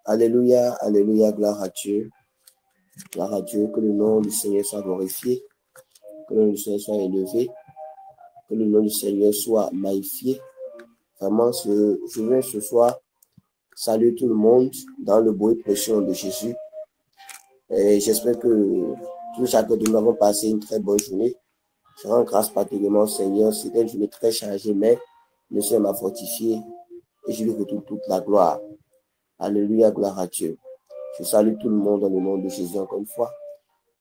Alléluia, alléluia, gloire à Dieu. Gloire à Dieu, que le nom du Seigneur soit glorifié, que le nom du Seigneur soit élevé, que le nom du Seigneur soit magnifié. Vraiment, je viens ce soir saluer tout le monde dans le beau et précieux nom de Jésus. Et j'espère que tous chacun de nous avons passé une très bonne journée. Je rends grâce particulièrement au Seigneur. C'était une journée très chargée, mais le Seigneur m'a fortifié et je lui retourne toute la gloire. Alléluia, gloire à Dieu. Je salue tout le monde dans le nom de Jésus encore une fois.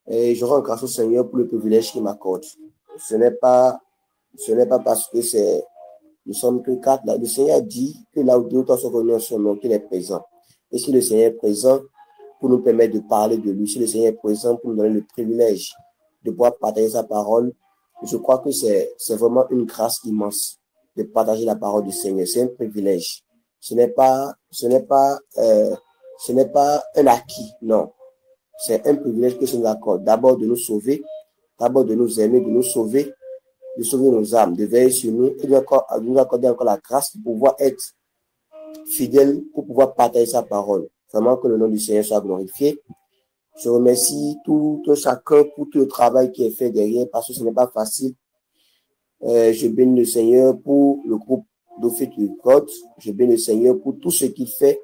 Et je rends grâce au Seigneur pour le privilège qu'il m'accorde. Ce n'est pas parce que nous sommes que 4 là. Le Seigneur dit que là où 2 ou 3 sont réunis en son nom, qu'il est présent. Et si le Seigneur est présent pour nous permettre de parler de lui, si le Seigneur est présent pour nous donner le privilège de pouvoir partager sa parole, je crois que c'est vraiment une grâce immense de partager la parole du Seigneur. C'est un privilège. Ce n'est pas un acquis, non. C'est un privilège que ça nous accorde. D'abord de nous sauver, d'abord de nous aimer, de nous sauver, de sauver nos âmes, de veiller sur nous et de nous accorder encore la grâce de pouvoir être fidèle pour pouvoir partager sa parole. Vraiment que le nom du Seigneur soit glorifié. Je remercie tout chacun pour tout le travail qui est fait derrière parce que ce n'est pas facile. Je bénis le Seigneur pour le groupe d'Office du God. Je bénis le Seigneur pour tout ce qu'il fait,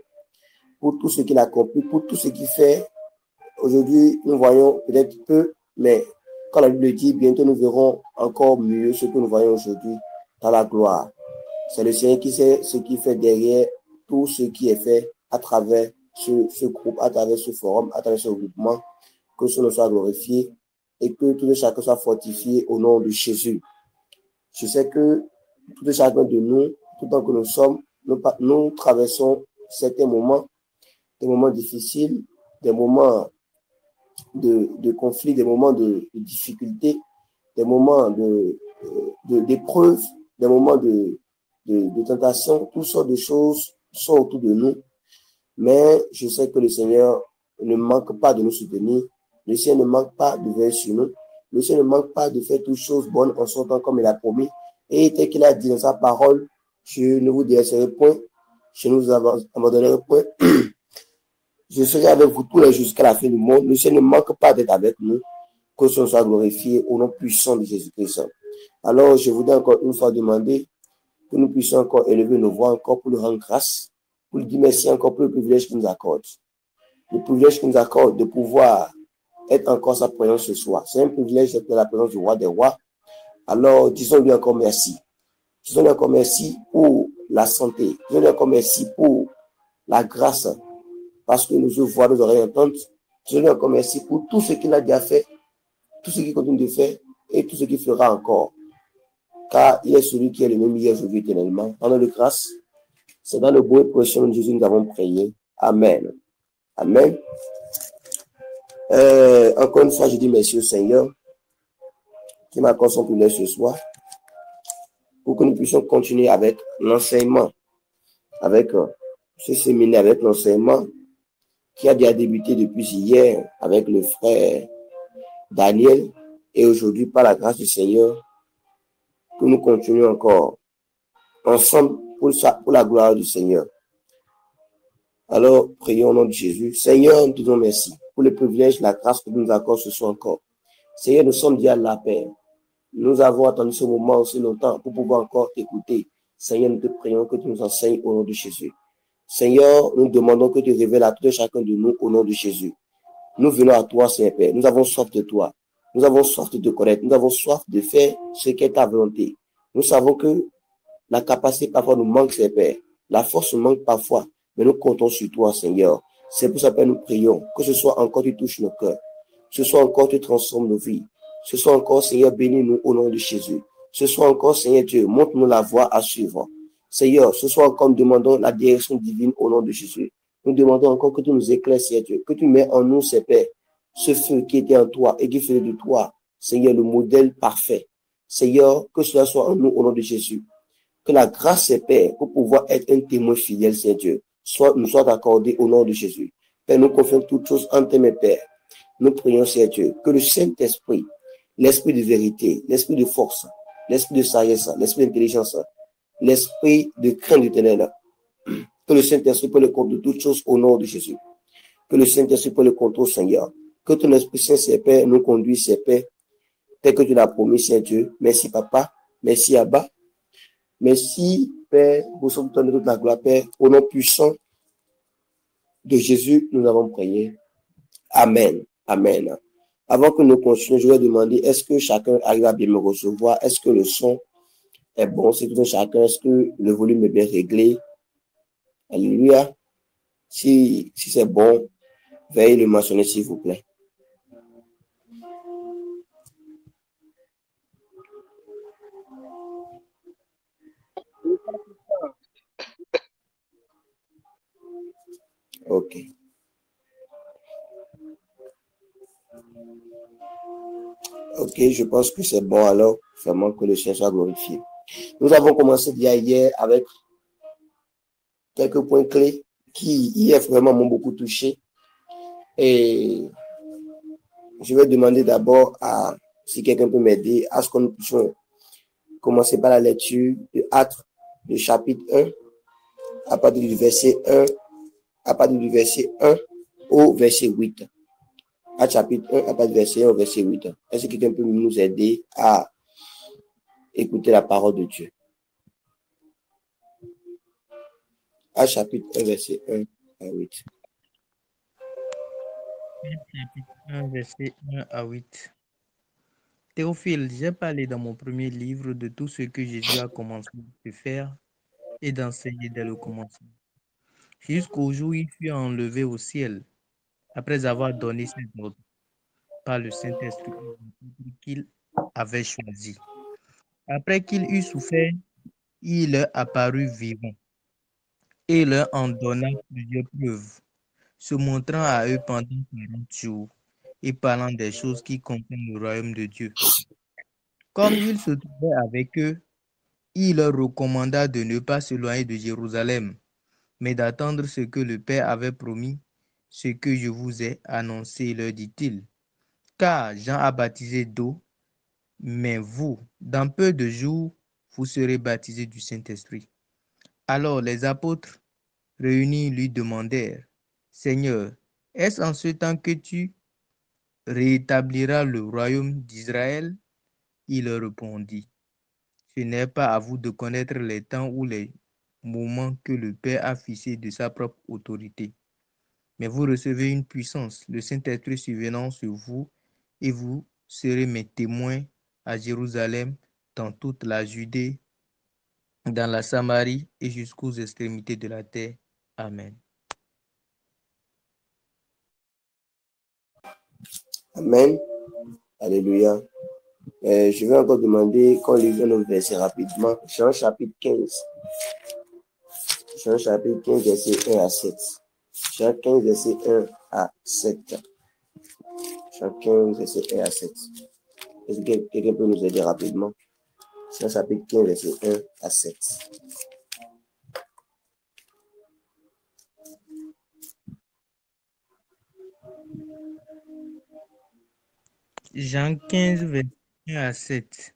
pour tout ce qu'il accomplit, pour tout ce qu'il fait. Aujourd'hui, nous voyons peut-être peu, mais quand la Bible dit, bientôt nous verrons encore mieux ce que nous voyons aujourd'hui dans la gloire. C'est le Seigneur qui sait ce qu'il fait derrière tout ce qui est fait à travers ce groupe, à travers ce forum, à travers ce regroupement. Que son nom soit glorifié et que tout chacun soit fortifié au nom de Jésus. Je sais que tout chacun de nous, tout le temps que nous sommes, nous traversons certains moments, des moments difficiles, des moments de conflit, des moments de difficulté, des moments d'épreuve, des moments de tentation, toutes sortes de choses sont autour de nous. Mais je sais que le Seigneur ne manque pas de nous soutenir. Le Seigneur ne manque pas de veiller sur nous. Le Seigneur ne manque pas de faire toutes choses bonnes en son temps comme il a promis. Et tel qu'il a dit dans sa parole, je ne vous délaisserai point, je ne vous abandonnerai point. Je serai avec vous tous les jours jusqu'à la fin du monde. Le Seigneur ne manque pas d'être avec nous. Que son soit glorifié au nom puissant de Jésus-Christ. Alors, je voudrais encore une fois demander que nous puissions encore élever nos voix encore pour lui rendre grâce, pour lui dire merci encore pour le privilège qu'il nous accorde. Le privilège qu'il nous accorde de pouvoir être encore sa présence ce soir. C'est un privilège d'être dans la présence du roi des rois. Alors, disons-lui encore merci. Disons-lui encore merci pour la santé. Disons-lui encore merci pour la grâce. Parce que nous voix, nos oreilles entendent. Disons-lui encore merci pour tout ce qu'il a déjà fait, tout ce qu'il continue de faire et tout ce qu'il fera encore. Car il est celui qui est le même hier, aujourd'hui, éternellement. En nom de grâce, c'est dans le beau et précieux nom de Jésus que nous avons prié. Amen. Amen. Encore une fois, je dis merci au Seigneur qui m'accorde son privilège ce soir pour que nous puissions continuer avec l'enseignement, avec ce séminaire, avec l'enseignement qui a déjà débuté depuis hier avec le frère Daniel et aujourd'hui, par la grâce du Seigneur, que nous continuons encore ensemble pour la gloire du Seigneur. Alors, prions au nom de Jésus. Seigneur, nous te disons merci pour le privilège, la grâce que tu nous accordes ce soir encore. Seigneur, nous sommes déjà à la paix. Nous avons attendu ce moment aussi longtemps pour pouvoir encore t'écouter. Seigneur, nous te prions que tu nous enseignes au nom de Jésus. Seigneur, nous demandons que tu révèles à tout chacun de nous au nom de Jésus. Nous venons à toi, Seigneur Père. Nous avons soif de toi. Nous avons soif de te connaître. Nous avons soif de faire ce qu'est ta volonté. Nous savons que la capacité parfois nous manque, Seigneur Père. La force nous manque parfois. Mais nous comptons sur toi, Seigneur. C'est pour ça que nous prions. Que ce soit encore tu touches nos cœurs. Ce soit encore tu transformes nos vies. Ce soit encore, Seigneur, bénis-nous au nom de Jésus. Ce soit encore, Seigneur Dieu, montre-nous la voie à suivre. Seigneur, ce soit encore, nous demandons la direction divine au nom de Jésus. Nous demandons encore que tu nous éclaires, Seigneur Dieu. Que tu mets en nous, Seigneur Père, ce feu qui était en toi et qui faisait de toi, Seigneur, le modèle parfait. Seigneur, que cela soit en nous au nom de Jésus. Que la grâce, Seigneur Père, pour pouvoir être un témoin fidèle, Seigneur Dieu, nous soit accordée au nom de Jésus. Père, nous confions toutes choses en tes mains, Père. Nous prions, Seigneur Dieu, que le Saint-Esprit, l'esprit de vérité, l'esprit de force, l'esprit de sagesse, l'esprit d'intelligence, l'esprit de crainte du ténèbre, Que le Saint-Esprit prenne le compte de toutes choses au nom de Jésus. Que le Saint-Esprit prenne le contrôle, Seigneur. Que ton Esprit Saint, Seigneur Père, nous conduise, Seigneur Père, tel que tu l'as promis, Seigneur Dieu. Merci, Papa. Merci, Abba. Merci, Père, pour son temps de toute la gloire, Père. Au nom puissant de Jésus, nous avons prié. Amen. Amen. Avant que nous continuions, je vais demander, est-ce que chacun arrive à bien me recevoir? Est-ce que le son est bon? C'est tout un chacun. Est-ce que le volume est bien réglé? Alléluia. Si c'est bon, veuillez le mentionner, s'il vous plaît. OK. OK, je pense que c'est bon alors. Vraiment que le Seigneur soit glorifié. Nous avons commencé hier avec quelques points clés qui hier vraiment m'ont beaucoup touché. Et je vais demander d'abord à, si quelqu'un peut m'aider, à ce qu'on puisse commencer par la lecture de Actes, le chapitre 1, à partir du verset 1, au verset 8. Actes chapitre 1, à partir du verset 1 au verset 8. Est-ce que quelqu'un peut nous aider à écouter la parole de Dieu? Actes chapitre 1, verset 1 à 8. Chapitre 1, verset 1 à 8. Théophile, j'ai parlé dans mon premier livre de tout ce que Jésus a commencé de faire et d'enseigner dès le commencement, jusqu'au jour où il fut enlevé au ciel, après avoir donné ses ordres par le Saint-Esprit qu'il avait choisi. Après qu'il eut souffert, il leur apparut vivant et leur en donna plusieurs preuves, se montrant à eux pendant 40 jours et parlant des choses qui concernent le royaume de Dieu. Comme il se trouvait avec eux, il leur recommanda de ne pas s'éloigner de Jérusalem, mais d'attendre ce que le Père avait promis, ce que je vous ai annoncé, leur dit-il. Car Jean a baptisé d'eau, mais vous, dans peu de jours, vous serez baptisés du Saint-Esprit. Alors les apôtres réunis lui demandèrent, Seigneur, est-ce en ce temps que tu rétabliras le royaume d'Israël? Il leur répondit, ce n'est pas à vous de connaître les temps ou les moments que le Père a fixés de sa propre autorité. Mais vous recevez une puissance, le Saint-Esprit survenant sur vous, et vous serez mes témoins à Jérusalem, dans toute la Judée, dans la Samarie et jusqu'aux extrémités de la terre. Amen. Amen. Alléluia. Je vais encore demander qu'on lise nos versets rapidement. Jean chapitre 15. Jean chapitre 15, verset 1 à 7. Jean 15, verset 1 à 7. Jean 15, verset 1 à 7. Est-ce que quelqu'un peut nous aider rapidement? Jean chapitre 15, verset 1 à 7. Jean 15, verset 1 à 7.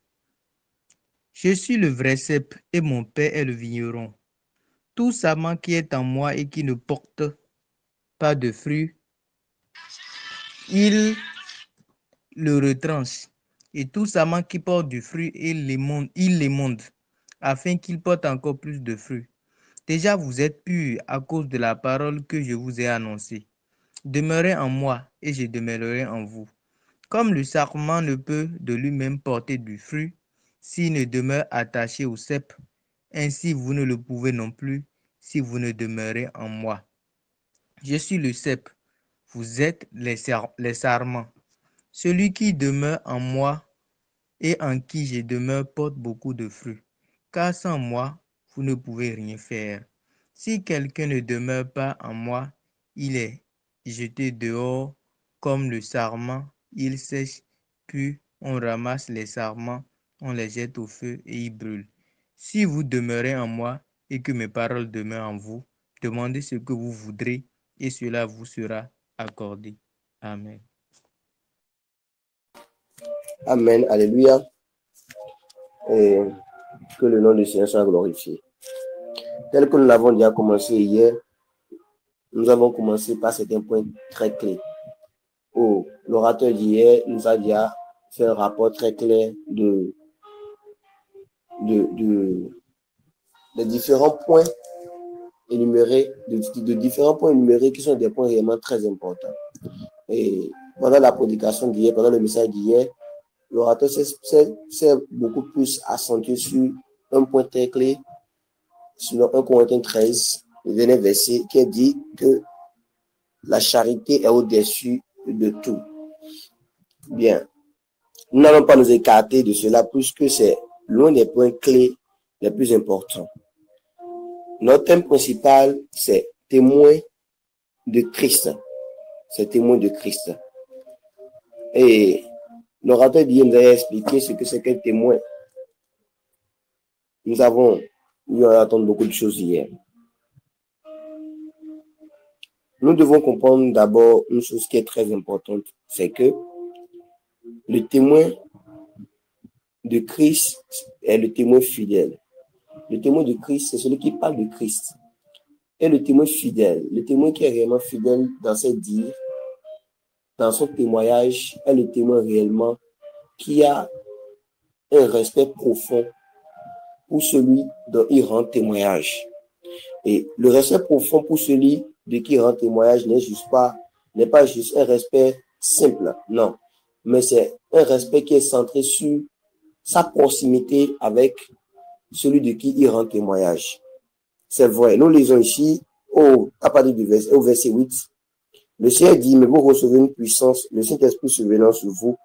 Je suis le vrai cep et mon Père est le vigneron. Tout sarment qui est en moi et qui ne porte pas de fruits, il le retranche. Et tout sarment qui porte du fruit, il l'émonde, afin qu'il porte encore plus de fruits. Déjà vous êtes purs à cause de la parole que je vous ai annoncée. Demeurez en moi et je demeurerai en vous. Comme le sarment ne peut de lui-même porter du fruit s'il ne demeure attaché au cep, ainsi vous ne le pouvez non plus si vous ne demeurez en moi. Je suis le cep, vous êtes les sarments. Celui qui demeure en moi et en qui je demeure porte beaucoup de fruits, car sans moi, vous ne pouvez rien faire. Si quelqu'un ne demeure pas en moi, il est jeté dehors comme le sarment, il sèche, puis on ramasse les sarments, on les jette au feu et ils brûlent. Si vous demeurez en moi et que mes paroles demeurent en vous, demandez ce que vous voudrez et cela vous sera accordé. Amen. Amen. Alléluia. Et que le nom du Seigneur soit glorifié. Tel que nous l'avons déjà commencé hier, nous avons commencé par certains points très clés. L'orateur d'hier nous a déjà fait un rapport très clair des différents points énumérés, de différents points énumérés qui sont des points réellement très importants. Et pendant la prédication d'hier, pendant le message d'hier, l'orateur s'est beaucoup plus accentué sur un point très clé, sur 1 Corinthiens 13, le dernier verset, qui est dit que la charité est au-dessus de tout. Bien, nous n'allons pas nous écarter de cela puisque c'est l'un des points clés les plus importants. Notre thème principal, c'est témoin de Christ. C'est témoin de Christ. Et l'orateur d'hier nous a expliqué ce que c'est qu'un témoin. Nous avons eu à entendre beaucoup de choses hier. Nous devons comprendre d'abord une chose qui est très importante, c'est que le témoin de Christ est le témoin fidèle. Le témoin de Christ, c'est celui qui parle de Christ. Et le témoin fidèle, le témoin qui est réellement fidèle dans ses dires, dans son témoignage, est le témoin réellement qui a un respect profond pour celui dont il rend témoignage. Et le respect profond pour celui de qui il rend témoignage n'est pas juste un respect simple, non. Mais c'est un respect qui est centré sur sa proximité avec celui de qui il rend témoignage. C'est vrai. Nous lisons ici, à partir du verset 8, le Seigneur dit, mais vous recevrez une puissance, le Saint-Esprit survenant sur vous,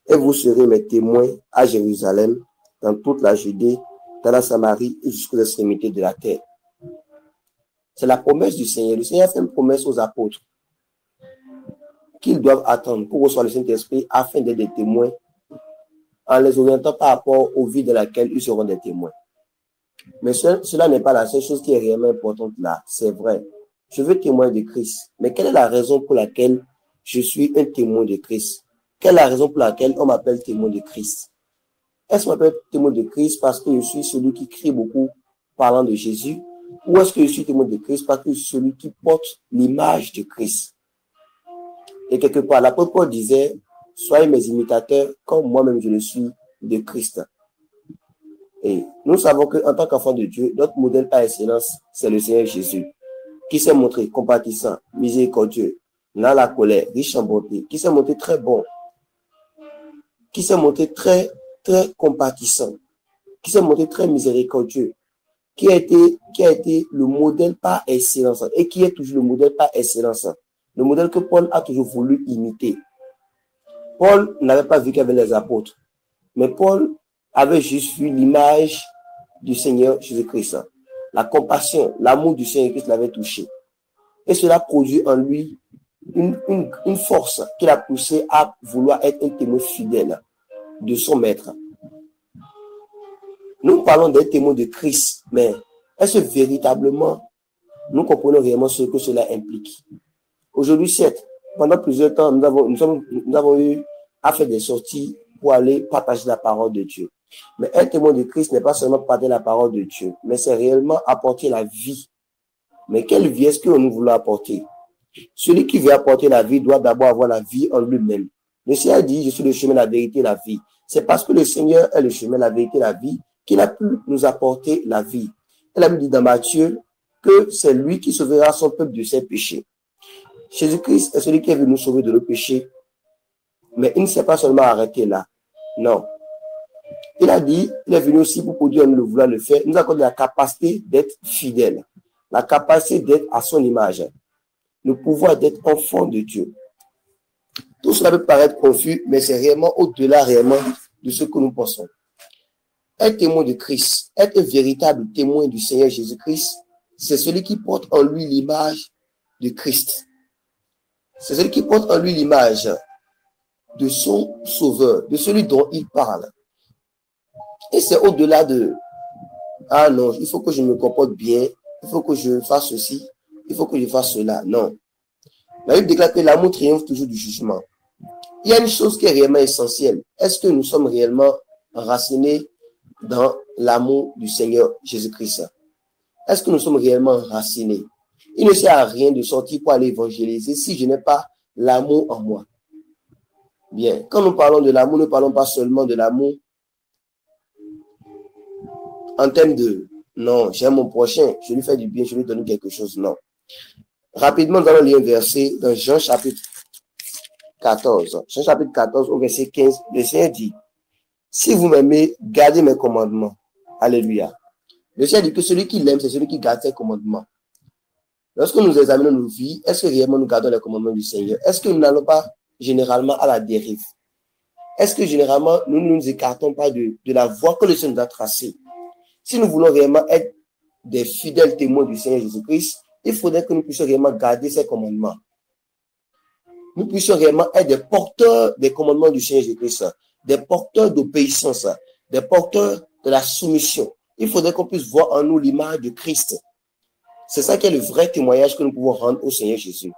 et vous serez mes témoins à Jérusalem, dans toute la Judée, dans la Samarie et jusqu'aux extrémités de la terre. C'est la promesse du Seigneur. Le Seigneur fait une promesse aux apôtres qu'ils doivent attendre pour recevoir le Saint-Esprit afin d'être des témoins en les orientant par rapport aux vies dans laquelle ils seront des témoins. Mais cela n'est pas la seule chose qui est réellement importante là. C'est vrai. Je veux témoigner de Christ. Mais quelle est la raison pour laquelle je suis un témoin de Christ? Quelle est la raison pour laquelle on m'appelle témoin de Christ? Est-ce qu'on m'appelle témoin de Christ parce que je suis celui qui crie beaucoup parlant de Jésus? Ou est-ce que je suis témoin de Christ parce que je suis celui qui porte l'image de Christ? Et quelque part, l'apôtre Paul disait, soyez mes imitateurs comme moi-même je le suis de Christ. Et nous savons qu'en tant qu'enfant de Dieu, notre modèle par excellence, c'est le Seigneur Jésus, qui s'est montré compatissant, miséricordieux, dans la colère, riche en bonté, qui s'est montré très bon, qui s'est montré très, très compatissant, qui s'est montré très miséricordieux, qui a été le modèle par excellence et qui est toujours le modèle par excellence. Le modèle que Paul a toujours voulu imiter. Paul n'avait pas vécu avec les apôtres, mais Paul avait juste vu l'image du Seigneur Jésus-Christ. La compassion, l'amour du Seigneur Christ l'avait touché. Et cela produit en lui une force qui l'a poussé à vouloir être un témoin fidèle de son maître. Nous parlons d'un témoin de Christ, mais est-ce que véritablement nous comprenons réellement ce que cela implique? Aujourd'hui, certes, pendant plusieurs temps, nous avons eu à faire des sorties pour aller partager la parole de Dieu. Mais un témoin de Christ n'est pas seulement partager la parole de Dieu, mais c'est réellement apporter la vie. Mais quelle vie est-ce que nous voulons apporter? Celui qui veut apporter la vie doit d'abord avoir la vie en lui-même. Le Seigneur dit, je suis le chemin, la vérité, la vie. C'est parce que le Seigneur est le chemin, la vérité, la vie, qu'il a pu nous apporter la vie. Elle a dit dans Matthieu que c'est lui qui sauvera son peuple de ses péchés. Jésus-Christ est celui qui est venu nous sauver de nos péchés. Mais il ne s'est pas seulement arrêté là. Non. Il a dit, il est venu aussi pour produire nous le vouloir le faire. Il nous accorde la capacité d'être fidèle. La capacité d'être à son image. Le pouvoir d'être enfant de Dieu. Tout cela peut paraître confus, mais c'est réellement au-delà réellement de ce que nous pensons. Être témoin de Christ, être un véritable témoin du Seigneur Jésus-Christ, c'est celui qui porte en lui l'image de Christ. C'est celui qui porte en lui l'image de son sauveur, de celui dont il parle. Et c'est au-delà de « Ah non, il faut que je me comporte bien, il faut que je fasse ceci, il faut que je fasse cela. » Non. La Bible déclare que l'amour triomphe toujours du jugement. Il y a une chose qui est réellement essentielle. Est-ce que nous sommes réellement enracinés dans l'amour du Seigneur Jésus-Christ? Est-ce que nous sommes réellement enracinés? Il ne sert à rien de sortir pour aller évangéliser si je n'ai pas l'amour en moi. Bien, quand nous parlons de l'amour, nous ne parlons pas seulement de l'amour en termes de non, j'aime mon prochain, je lui fais du bien, je lui donne quelque chose. Non. Rapidement, nous allons lire un verset dans Jean chapitre 14. Jean chapitre 14 au verset 15. Le Seigneur dit, si vous m'aimez, gardez mes commandements. Alléluia. Le Seigneur dit que celui qui l'aime, c'est celui qui garde ses commandements. Lorsque nous examinons nos vies, est-ce que réellement nous gardons les commandements du Seigneur? Est-ce que nous n'allons pas généralement à la dérive? Est-ce que généralement nous ne nous écartons pas de la voie que le Seigneur nous a tracée? Si nous voulons réellement être des fidèles témoins du Seigneur Jésus-Christ, il faudrait que nous puissions réellement garder ses commandements. Nous puissions réellement être des porteurs des commandements du Seigneur Jésus-Christ, des porteurs d'obéissance, des porteurs de la soumission. Il faudrait qu'on puisse voir en nous l'image de Christ. C'est ça qui est le vrai témoignage que nous pouvons rendre au Seigneur Jésus.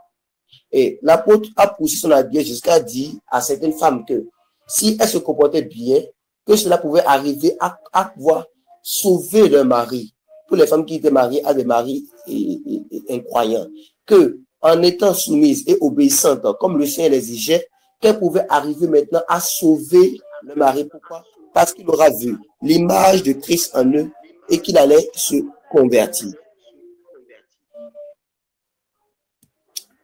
Et l'apôtre a poussé son habillé jusqu'à dire à certaines femmes que si elles se comportaient bien, que cela pouvait arriver à pouvoir sauver leur mari. Pour les femmes qui étaient mariées à des maris incroyants, que en étant soumises et obéissantes, comme le Seigneur l'exigeait, qu'elles pouvaient arriver maintenant à sauver le mari. Pourquoi? Parce qu'il aura vu l'image de Christ en eux et qu'il allait se convertir.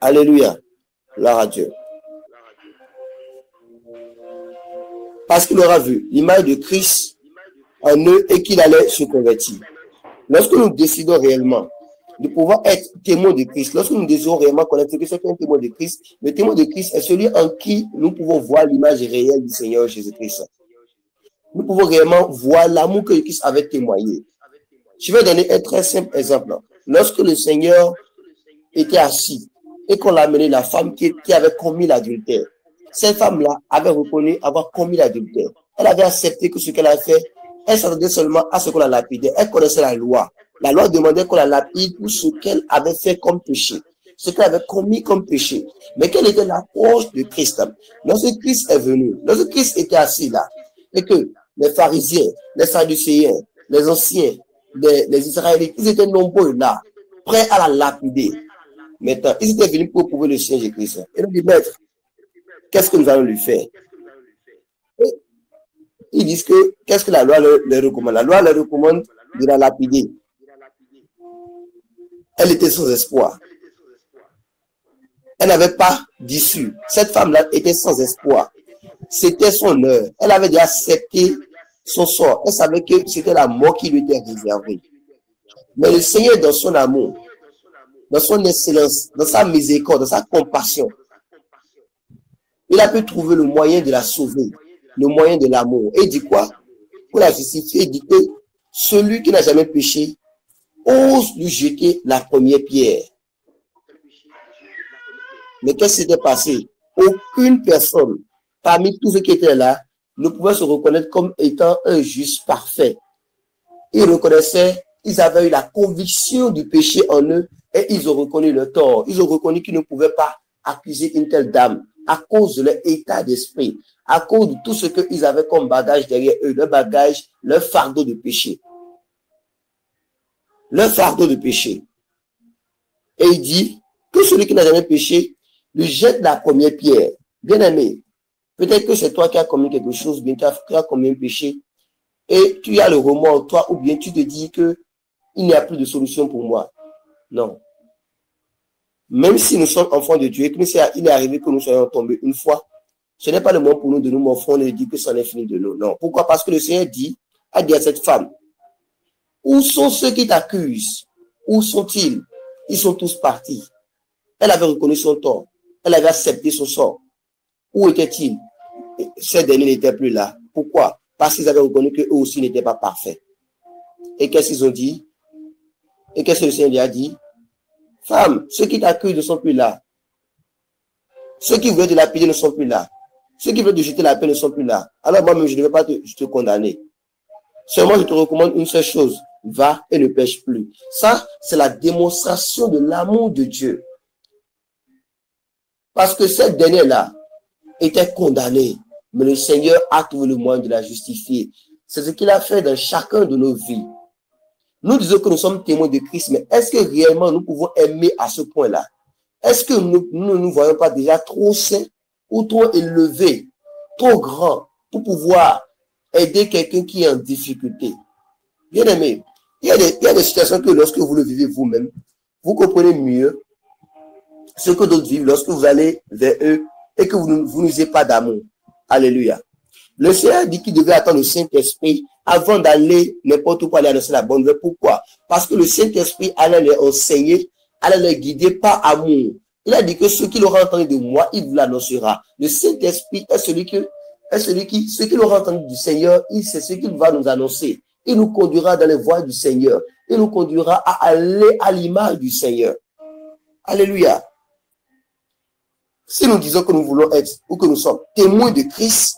Alléluia. Gloire à Dieu. Parce qu'il aura vu l'image de Christ en eux et qu'il allait se convertir. Lorsque nous décidons réellement de pouvoir être témoins de Christ, lorsque nous désirons réellement connaître que c'est un témoin de Christ, le témoin de Christ est celui en qui nous pouvons voir l'image réelle du Seigneur Jésus-Christ. Nous pouvons réellement voir l'amour que Christ avait témoigné. Je vais donner un très simple exemple. Lorsque le Seigneur était assis et qu'on l'a amené la femme qui avait commis l'adultère, cette femme-là avait reconnu avoir commis l'adultère. Elle avait accepté que ce qu'elle a fait, elle s'attendait seulement à ce qu'on la lapidait. Elle connaissait la loi. La loi demandait qu'on la lapide pour ce qu'elle avait fait comme péché, ce qu'elle avait commis comme péché. Mais quelle était l'approche de Christ? Lorsque Christ est venu, lorsque Christ était assis là, et que les pharisiens, les sadducéens, les anciens, les Israélites, ils étaient nombreux là, prêts à la lapider. Maintenant, ils étaient venus pour prouver le Seigneur Jésus-Christ. Et nous dit, maître, qu'est-ce que nous allons lui faire? Et ils disent que, qu'est-ce que la loi leur recommande? La loi leur recommande de la lapider. Elle était sans espoir. Elle n'avait pas d'issue. Cette femme-là était sans espoir. C'était son heure. Elle avait déjà accepté son sort. Elle savait que c'était la mort qui lui était réservée. Mais le Seigneur, dans son amour, dans son excellence, dans sa miséricorde, dans sa compassion, il a pu trouver le moyen de la sauver, le moyen de l'amour. Et il dit quoi? Pour la justifier, il dit que celui qui n'a jamais péché ose lui jeter la première pierre. Mais qu'est-ce qui s'était passé? Aucune personne parmi tous ceux qui étaient là ne pouvait se reconnaître comme étant un juste parfait. Ils reconnaissaient, ils avaient eu la conviction du péché en eux et ils ont reconnu le tort. Ils ont reconnu qu'ils ne pouvaient pas accuser une telle dame à cause de leur état d'esprit, à cause de tout ce qu'ils avaient comme bagage derrière eux, leur bagage, leur fardeau de péché. Leur fardeau de péché. Et il dit que celui qui n'a jamais péché lui jette la première pierre. Bien aimé, peut-être que c'est toi qui as commis quelque chose, bien tu as commis un péché, et tu as le remords en toi, ou bien tu te dis que il n'y a plus de solution pour moi. Non. Même si nous sommes enfants de Dieu et qu'il est arrivé que nous soyons tombés une fois, ce n'est pas le moment pour nous de nous morfondre et de dire que c'en est fini de nous. Non. Pourquoi? Parce que le Seigneur a dit à cette femme, où sont ceux qui t'accusent? Où sont-ils? Ils sont tous partis. Elle avait reconnu son tort. Elle avait accepté son sort. Où étaient-ils? Ces derniers n'étaient plus là. Pourquoi? Parce qu'ils avaient reconnu qu'eux aussi n'étaient pas parfaits. Et qu'est-ce qu'ils ont dit? Et qu'est-ce que le Seigneur lui a dit? Femme, ceux qui t'accusent ne sont plus là. Ceux qui veulent te lapider ne sont plus là. Ceux qui veulent te jeter la paix ne sont plus là. Alors moi-même, je ne vais pas te condamner. Seulement, je te recommande une seule chose. Va et ne pêche plus. Ça, c'est la démonstration de l'amour de Dieu. Parce que cette dernière-là était condamnée. Mais le Seigneur a trouvé le moyen de la justifier. C'est ce qu'il a fait dans chacun de nos vies. Nous disons que nous sommes témoins de Christ, mais est-ce que réellement nous pouvons aimer à ce point-là? Est-ce que nous ne nous voyons pas déjà trop saints ou trop élevés, trop grands pour pouvoir aider quelqu'un qui est en difficulté? Bien aimé, il y a des situations que lorsque vous le vivez vous-même, vous comprenez mieux ce que d'autres vivent lorsque vous allez vers eux et que vous n'usez pas d'amour. Alléluia. Le Seigneur dit qu'il devait attendre le Saint-Esprit avant d'aller n'importe où pour aller annoncer la bonne nouvelle. Pourquoi? Parce que le Saint-Esprit allait les enseigner, allait les guider par amour. Il a dit que ce qu'il aura entendu de moi, il vous l'annoncera. Le Saint-Esprit est celui qui, ce qu'il aura entendu du Seigneur, c'est ce qu'il va nous annoncer. Il nous conduira dans les voies du Seigneur. Il nous conduira à aller à l'image du Seigneur. Alléluia. Si nous disons que nous voulons être ou que nous sommes témoins de Christ,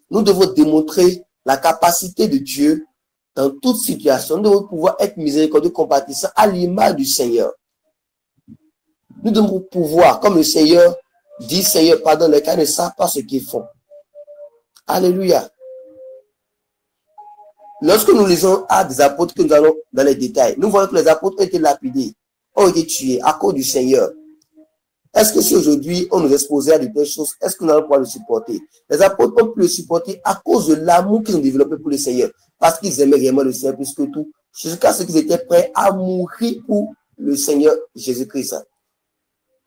nous devons démontrer la capacité de Dieu dans toute situation. Nous devons pouvoir être miséricordieux, compatissants à l'image du Seigneur. Nous devons pouvoir, comme le Seigneur dit, Seigneur, pardonne les cas ne savent pas ce qu'ils font. Alléluia. Lorsque nous lisons à des apôtres que nous allons dans les détails, nous voyons que les apôtres ont été lapidés, ont été tués à cause du Seigneur. Est-ce que si aujourd'hui on nous exposait à de telles choses, est-ce que nous allons pouvoir le supporter? Les apôtres ont pu le supporter à cause de l'amour qu'ils ont développé pour le Seigneur, parce qu'ils aimaient réellement le Seigneur plus que tout, jusqu'à ce qu'ils étaient prêts à mourir pour le Seigneur Jésus-Christ.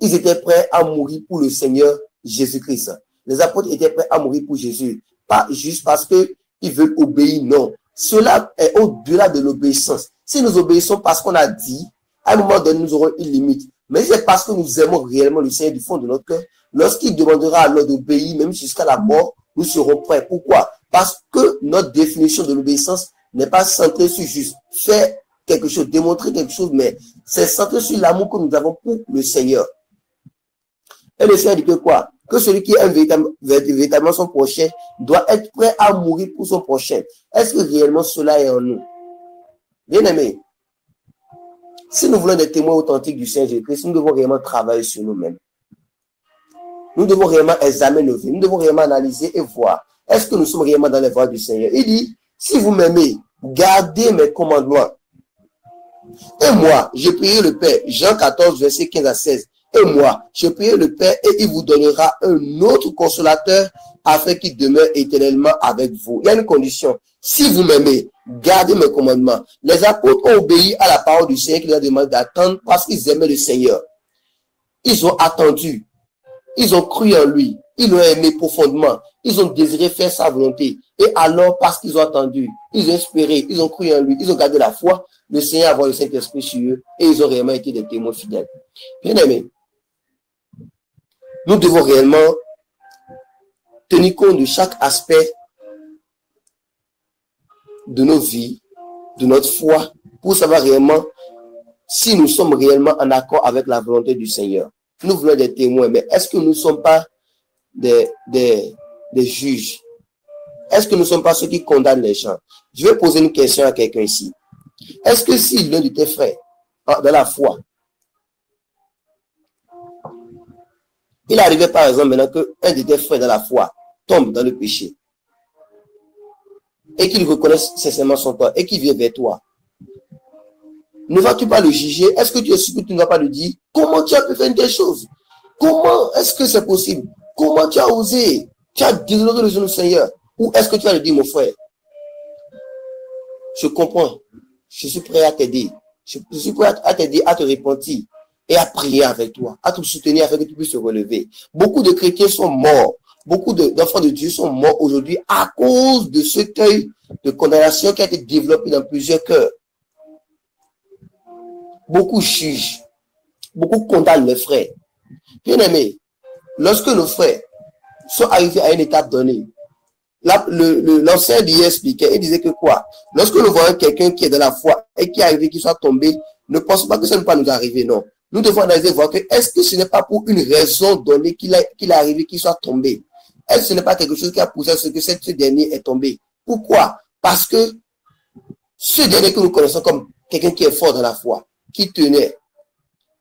Ils étaient prêts à mourir pour le Seigneur Jésus-Christ. Les apôtres étaient prêts à mourir pour Jésus, pas juste parce qu'ils veulent obéir, non. Cela est au-delà de l'obéissance. Si nous obéissons parce qu'on a dit, à un moment donné, nous aurons une limite. Mais c'est parce que nous aimons réellement le Seigneur du fond de notre cœur. Lorsqu'il demandera alors d'obéir, même jusqu'à la mort, nous serons prêts. Pourquoi? Parce que notre définition de l'obéissance n'est pas centrée sur juste faire quelque chose, démontrer quelque chose, mais c'est centré sur l'amour que nous avons pour le Seigneur. Et le Seigneur dit que quoi? Que celui qui aime véritablement son prochain doit être prêt à mourir pour son prochain. Est-ce que réellement cela est en nous? Bien aimé, si nous voulons des témoins authentiques du Seigneur Jésus-Christ, nous devons réellement travailler sur nous-mêmes. Nous devons réellement examiner nos vies. Nous devons réellement analyser et voir. Est-ce que nous sommes réellement dans les voies du Seigneur? Il dit, si vous m'aimez, gardez mes commandements. Et moi, je prierai le Père. Jean 14, verset 15 à 16. Et moi, je prierai le Père et il vous donnera un autre consolateur afin qu'il demeure éternellement avec vous. Il y a une condition. Si vous m'aimez, gardez mes commandements. Les apôtres ont obéi à la parole du Seigneur qui leur demande d'attendre parce qu'ils aimaient le Seigneur. Ils ont attendu. Ils ont cru en lui. Ils l'ont aimé profondément. Ils ont désiré faire sa volonté. Et alors, parce qu'ils ont attendu, ils ont espéré, ils ont cru en lui, ils ont gardé la foi, le Seigneur a envoyé le Saint-Esprit sur eux et ils ont réellement été des témoins fidèles. Bien aimé, nous devons réellement tenir compte de chaque aspect de nos vies, de notre foi, pour savoir réellement si nous sommes réellement en accord avec la volonté du Seigneur. Nous voulons des témoins, mais est-ce que nous ne sommes pas des juges? Est-ce que nous ne sommes pas ceux qui condamnent les gens? Je vais poser une question à quelqu'un ici. Est-ce que si l'un de tes frères, dans la foi, il arrivait par exemple maintenant qu'un de tes frères dans la foi tombe dans le péché et qu'il reconnaisse sincèrement son tort et qu'il vient vers toi, ne vas-tu pas le juger? Est-ce que tu es sûr que tu ne vas pas lui dire comment tu as pu faire une telle chose? Comment est-ce que c'est possible? Comment tu as osé? Tu as déshonoré le nom du Seigneur? Ou est-ce que tu vas lui dire, mon frère, je comprends, je suis prêt à t'aider, je suis prêt à t'aider à te repentir et à prier avec toi, à te soutenir afin que tu puisses te relever. Beaucoup de chrétiens sont morts, beaucoup d'enfants de Dieu sont morts aujourd'hui à cause de ce cueil de condamnation qui a été développé dans plusieurs cœurs. Beaucoup jugent, beaucoup condamnent les frères. Bien aimé, lorsque nos frères sont arrivés à une étape donnée, l'ancien d'hier expliquait, il disait que quoi? Lorsque nous voyons quelqu'un qui est dans la foi et qui est arrivé, qui soit tombé, ne pensons pas que ça ne peut pas nous arriver, non. Nous devons analyser, voir que est-ce que ce n'est pas pour une raison donnée qu'il est arrivé, qu'il soit tombé? Est-ce que ce n'est pas quelque chose qui a poussé à ce que ce dernier est tombé? Pourquoi? Parce que ce dernier que nous connaissons comme quelqu'un qui est fort dans la foi, qui tenait,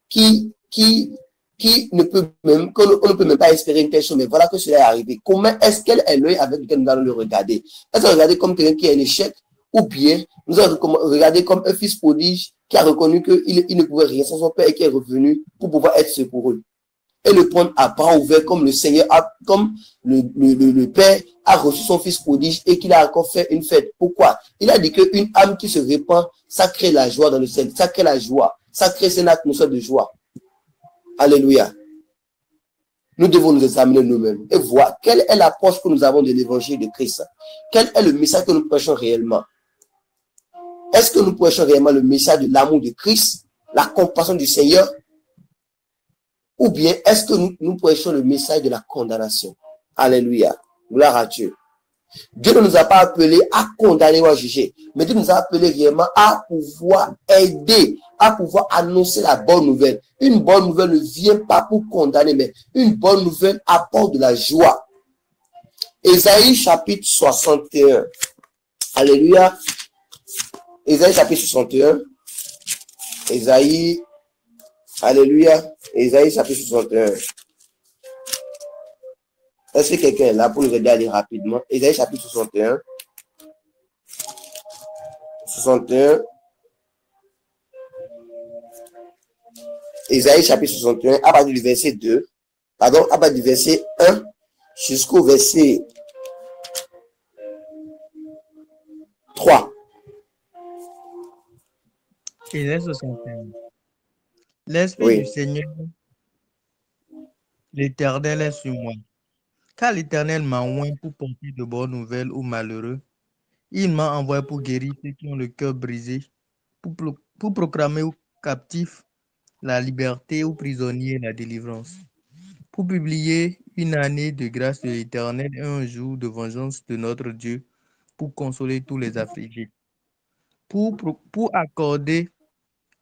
qui ne peut même, qu'on ne peut même pas espérer une telle chose, mais voilà que cela est arrivé. Comment est-ce qu'elle est l'œil avec lequel nous allons le regarder? Est-ce qu'on regarder comme quelqu'un qui a un échec, ou bien nous avons regardé comme un fils prodige qui a reconnu qu'il ne pouvait rien sans son père et qui est revenu pour pouvoir être secouru. Et le prendre à bras ouverts comme le Seigneur, comme le Père a reçu son fils prodige et qu'il a encore fait une fête. Pourquoi? Il a dit qu'une âme qui se répand, ça crée la joie dans le ciel, ça crée la joie, ça crée une atmosphère de joie. Alléluia. Nous devons nous examiner nous-mêmes et voir quelle est l'approche que nous avons de l'évangile de Christ. Quel est le message que nous prêchons réellement? Est-ce que nous prêchons réellement le message de l'amour de Christ, la compassion du Seigneur? Ou bien est-ce que nous prêchons le message de la condamnation? Alléluia. Gloire à Dieu. Dieu ne nous a pas appelés à condamner ou à juger, mais Dieu nous a appelés réellement à pouvoir aider, à pouvoir annoncer la bonne nouvelle. Une bonne nouvelle ne vient pas pour condamner, mais une bonne nouvelle apporte de la joie. Ésaïe chapitre 61. Alléluia. Ésaïe chapitre 61. Ésaïe. Alléluia. Ésaïe chapitre 61. Est-ce que quelqu'un est là pour nous aider à lire rapidement? Ésaïe chapitre 61. 61. Ésaïe chapitre 61, à partir du verset 2. Pardon, à partir du verset 1 jusqu'au verset 3. Ésaïe 61. L'Esprit du Seigneur, l'Éternel est sur moi. Car l'Éternel m'a oint pour porter de bonnes nouvelles aux malheureux. Il m'a envoyé pour guérir ceux qui ont le cœur brisé, pour proclamer aux captifs la liberté, aux prisonniers la délivrance, pour publier une année de grâce de l'Éternel et un jour de vengeance de notre Dieu, pour consoler tous les affligés, pour accorder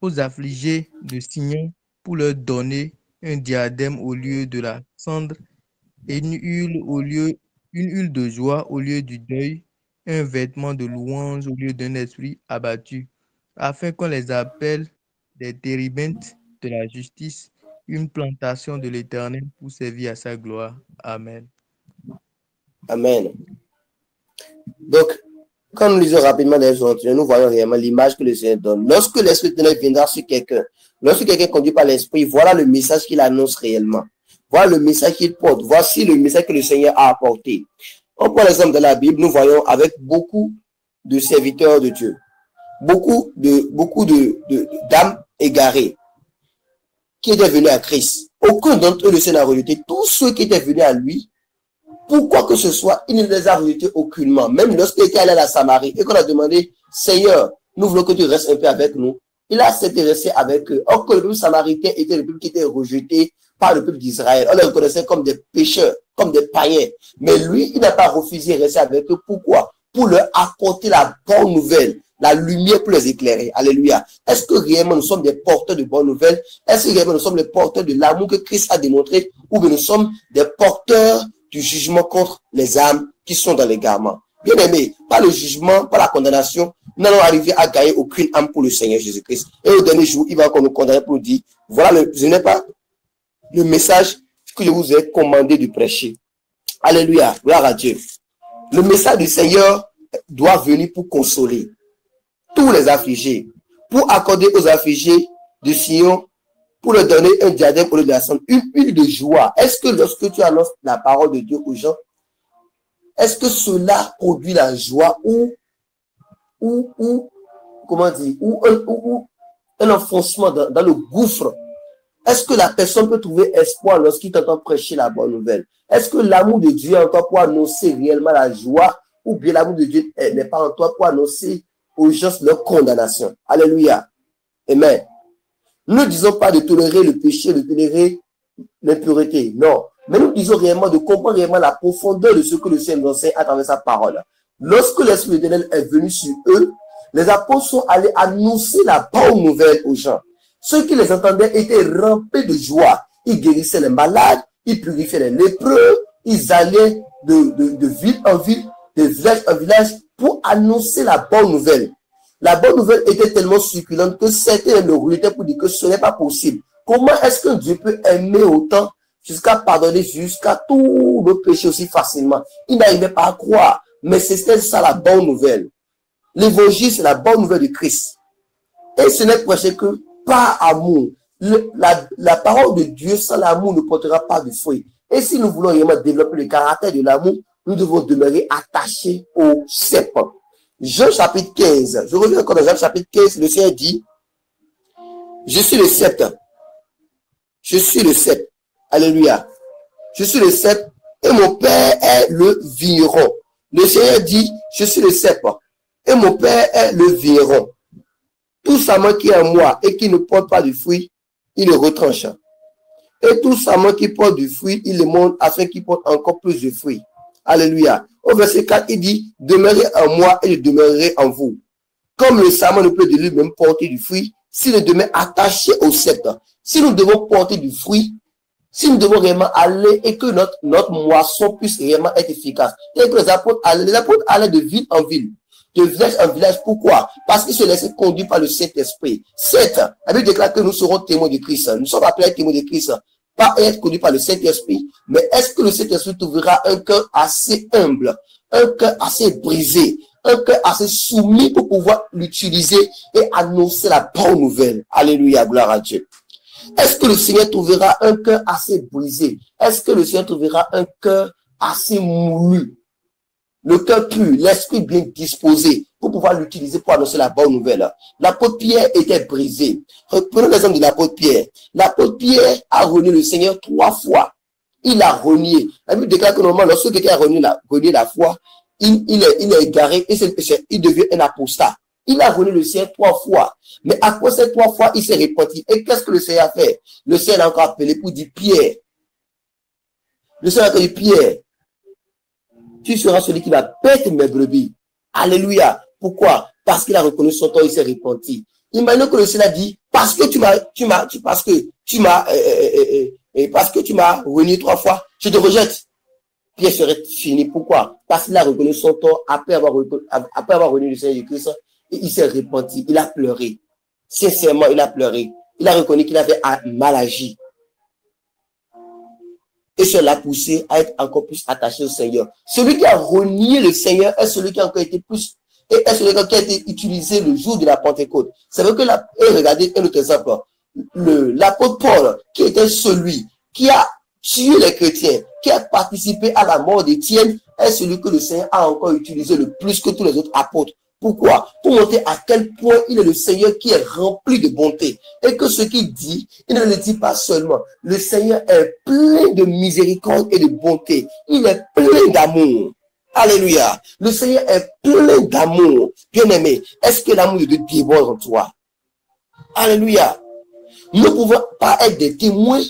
aux affligés de Sion, pour leur donner un diadème au lieu de la cendre, et une huile de joie au lieu du deuil, un vêtement de louange au lieu d'un esprit abattu, afin qu'on les appelle des térébintes de la justice, une plantation de l'Éternel pour servir à sa gloire. Amen. Amen. Donc, quand nous lisons rapidement les autres, nous voyons réellement l'image que le Seigneur donne. Lorsque l'Esprit de Dieu viendra sur quelqu'un, lorsque quelqu'un conduit par l'Esprit, voilà le message qu'il annonce réellement. Voilà le message qu'il porte. Voici le message que le Seigneur a apporté. On prend l'exemple de la Bible, nous voyons avec beaucoup de serviteurs de Dieu, beaucoup d'âmes égarées qui étaient venus à Christ. Aucun d'entre eux ne s'est rejeté. Tous ceux qui étaient venus à lui, pourquoi que ce soit, il ne les a rejetés aucunement. Même lorsqu'il était allé à la Samarie et qu'on a demandé, Seigneur, nous voulons que tu restes un peu avec nous, il a accepté de rester avec eux. Or que le peuple samaritain était le peuple qui était rejeté par le peuple d'Israël. On les reconnaissait comme des pécheurs, comme des païens. Mais lui, il n'a pas refusé de rester avec eux. Pourquoi? Pour leur apporter la bonne nouvelle, la lumière pour les éclairer. Alléluia. Est-ce que réellement nous sommes des porteurs de bonnes nouvelles? Est-ce que réellement nous sommes les porteurs de l'amour que Christ a démontré? Ou bien nous sommes des porteurs du jugement contre les âmes qui sont dans l'égarement? Bien aimé, par le jugement, par la condamnation, nous n'allons arriver à gagner aucune âme pour le Seigneur Jésus-Christ. Et au dernier jour, il va encore nous condamner pour nous dire, voilà, ce n'est pas le message que je vous ai commandé de prêcher. Alléluia, gloire à Dieu. Le message du Seigneur doit venir pour consoler tous les affligés, pour accorder aux affligés de Sion, pour leur donner un diadème au lieu de la cendre, une huile de joie. Est-ce que lorsque tu annonces la parole de Dieu aux gens, est-ce que cela produit la joie ou comment dire, ou un enfoncement dans le gouffre? Est-ce que la personne peut trouver espoir lorsqu'il t'entend prêcher la bonne nouvelle? Est-ce que l'amour de Dieu est en toi pour annoncer réellement la joie, ou bien l'amour de Dieu n'est pas en toi pour annoncer aux gens leur condamnation? Alléluia. Amen. Nous ne disons pas de tolérer le péché, de tolérer l'impureté. Non. Mais nous disons réellement de comprendre réellement la profondeur de ce que le Seigneur nous enseigne à travers sa parole. Lorsque l'Esprit de Dieu est venu sur eux, les apôtres sont allés annoncer la bonne nouvelle aux gens. Ceux qui les entendaient étaient remplis de joie. Ils guérissaient les malades, ils purifiaient les lépreux, ils allaient de ville en ville, de village en village pour annoncer la bonne nouvelle. La bonne nouvelle était tellement succulente que certains le rejetaient pour dire que ce n'est pas possible. Comment est-ce que Dieu peut aimer autant jusqu'à pardonner jusqu'à tous nos péchés aussi facilement? Il n'arrivait pas à croire. Mais c'était ça la bonne nouvelle. L'évangile, c'est la bonne nouvelle de Christ. Et ce n'est prêché que par amour. La parole de Dieu sans l'amour ne portera pas de fruits. Et si nous voulons vraiment développer le caractère de l'amour, nous devons demeurer attachés au cep. Jean chapitre 15. Je reviens encore dans Jean chapitre 15. Le Seigneur dit, je suis le cep. Je suis le cep. Alléluia. Je suis le cep et mon Père est le vigneron. Le Seigneur dit, je suis le cep et mon Père est le vigneron. Tout sarment qui est en moi et qui ne porte pas de fruit, il le retranche. Et tout sarment qui porte du fruit, il le monte afin qu'il porte encore plus de fruits. Alléluia. Au verset 4, il dit, demeurez en moi et je demeurerai en vous. Comme le sarment ne peut de lui-même porter du fruit, s'il ne demeure attaché au cep. Si nous devons porter du fruit, si nous devons vraiment aller et que notre moisson puisse vraiment être efficace. Et que les apôtres allaient de ville en ville, de village en village. Pourquoi? Parce qu'ils se laissaient conduire par le Saint-Esprit. Certes, la Bible déclare que nous serons témoins de Christ. Nous sommes appelés à être témoins de Christ, pas être conduits par le Saint-Esprit. Mais est-ce que le Saint-Esprit trouvera un cœur assez humble, un cœur assez brisé, un cœur assez soumis pour pouvoir l'utiliser et annoncer la bonne nouvelle? Alléluia, gloire à Dieu. Est-ce que le Seigneur trouvera un cœur assez brisé? Est-ce que le Seigneur trouvera un cœur assez moulu? Le cœur pur, l'esprit bien disposé pour pouvoir l'utiliser pour annoncer la bonne nouvelle. L'apôtre Pierre était brisé. Reprenons l'exemple de l'apôtre Pierre. L'apôtre Pierre a renié le Seigneur 3 fois. Il a renié. La Bible déclare que normalement, lorsque quelqu'un a renié la foi, il est égaré et il devient un apostat. Il a renié le Seigneur 3 fois. Mais après ces 3 fois, il s'est repenti. Et qu'est-ce que le Seigneur a fait? Le Seigneur l'a encore appelé pour dire Pierre. Le Seigneur a dit Pierre, tu seras celui qui va perdre mes brebis. Alléluia. Pourquoi? Parce qu'il a reconnu son temps, il s'est repenti. Imaginez que le Seigneur dit, parce que tu m'as renié 3 fois, je te rejette. Pierre serait fini. Pourquoi? Parce qu'il a reconnu son temps après avoir renié le Seigneur de Christ. Et il s'est repenti, il a pleuré. Sincèrement, il a pleuré. Il a reconnu qu'il avait mal agi. Et cela l'a poussé à être encore plus attaché au Seigneur. Celui qui a renié le Seigneur est celui qui a encore été plus, et est celui qui a été utilisé le jour de la Pentecôte. C'est vrai que et regardez un autre exemple. L'apôtre Paul, qui était celui qui a tué les chrétiens, qui a participé à la mort d'Étienne, est celui que le Seigneur a encore utilisé le plus que tous les autres apôtres. Pourquoi? Pour montrer à quel point il est le Seigneur qui est rempli de bonté. Et que ce qu'il dit, il ne le dit pas seulement. Le Seigneur est plein de miséricorde et de bonté. Il est plein d'amour. Alléluia. Le Seigneur est plein d'amour. Bien-aimé, est-ce que l'amour de Dieu déborde en toi? Alléluia. Nous ne pouvons pas être des témoins,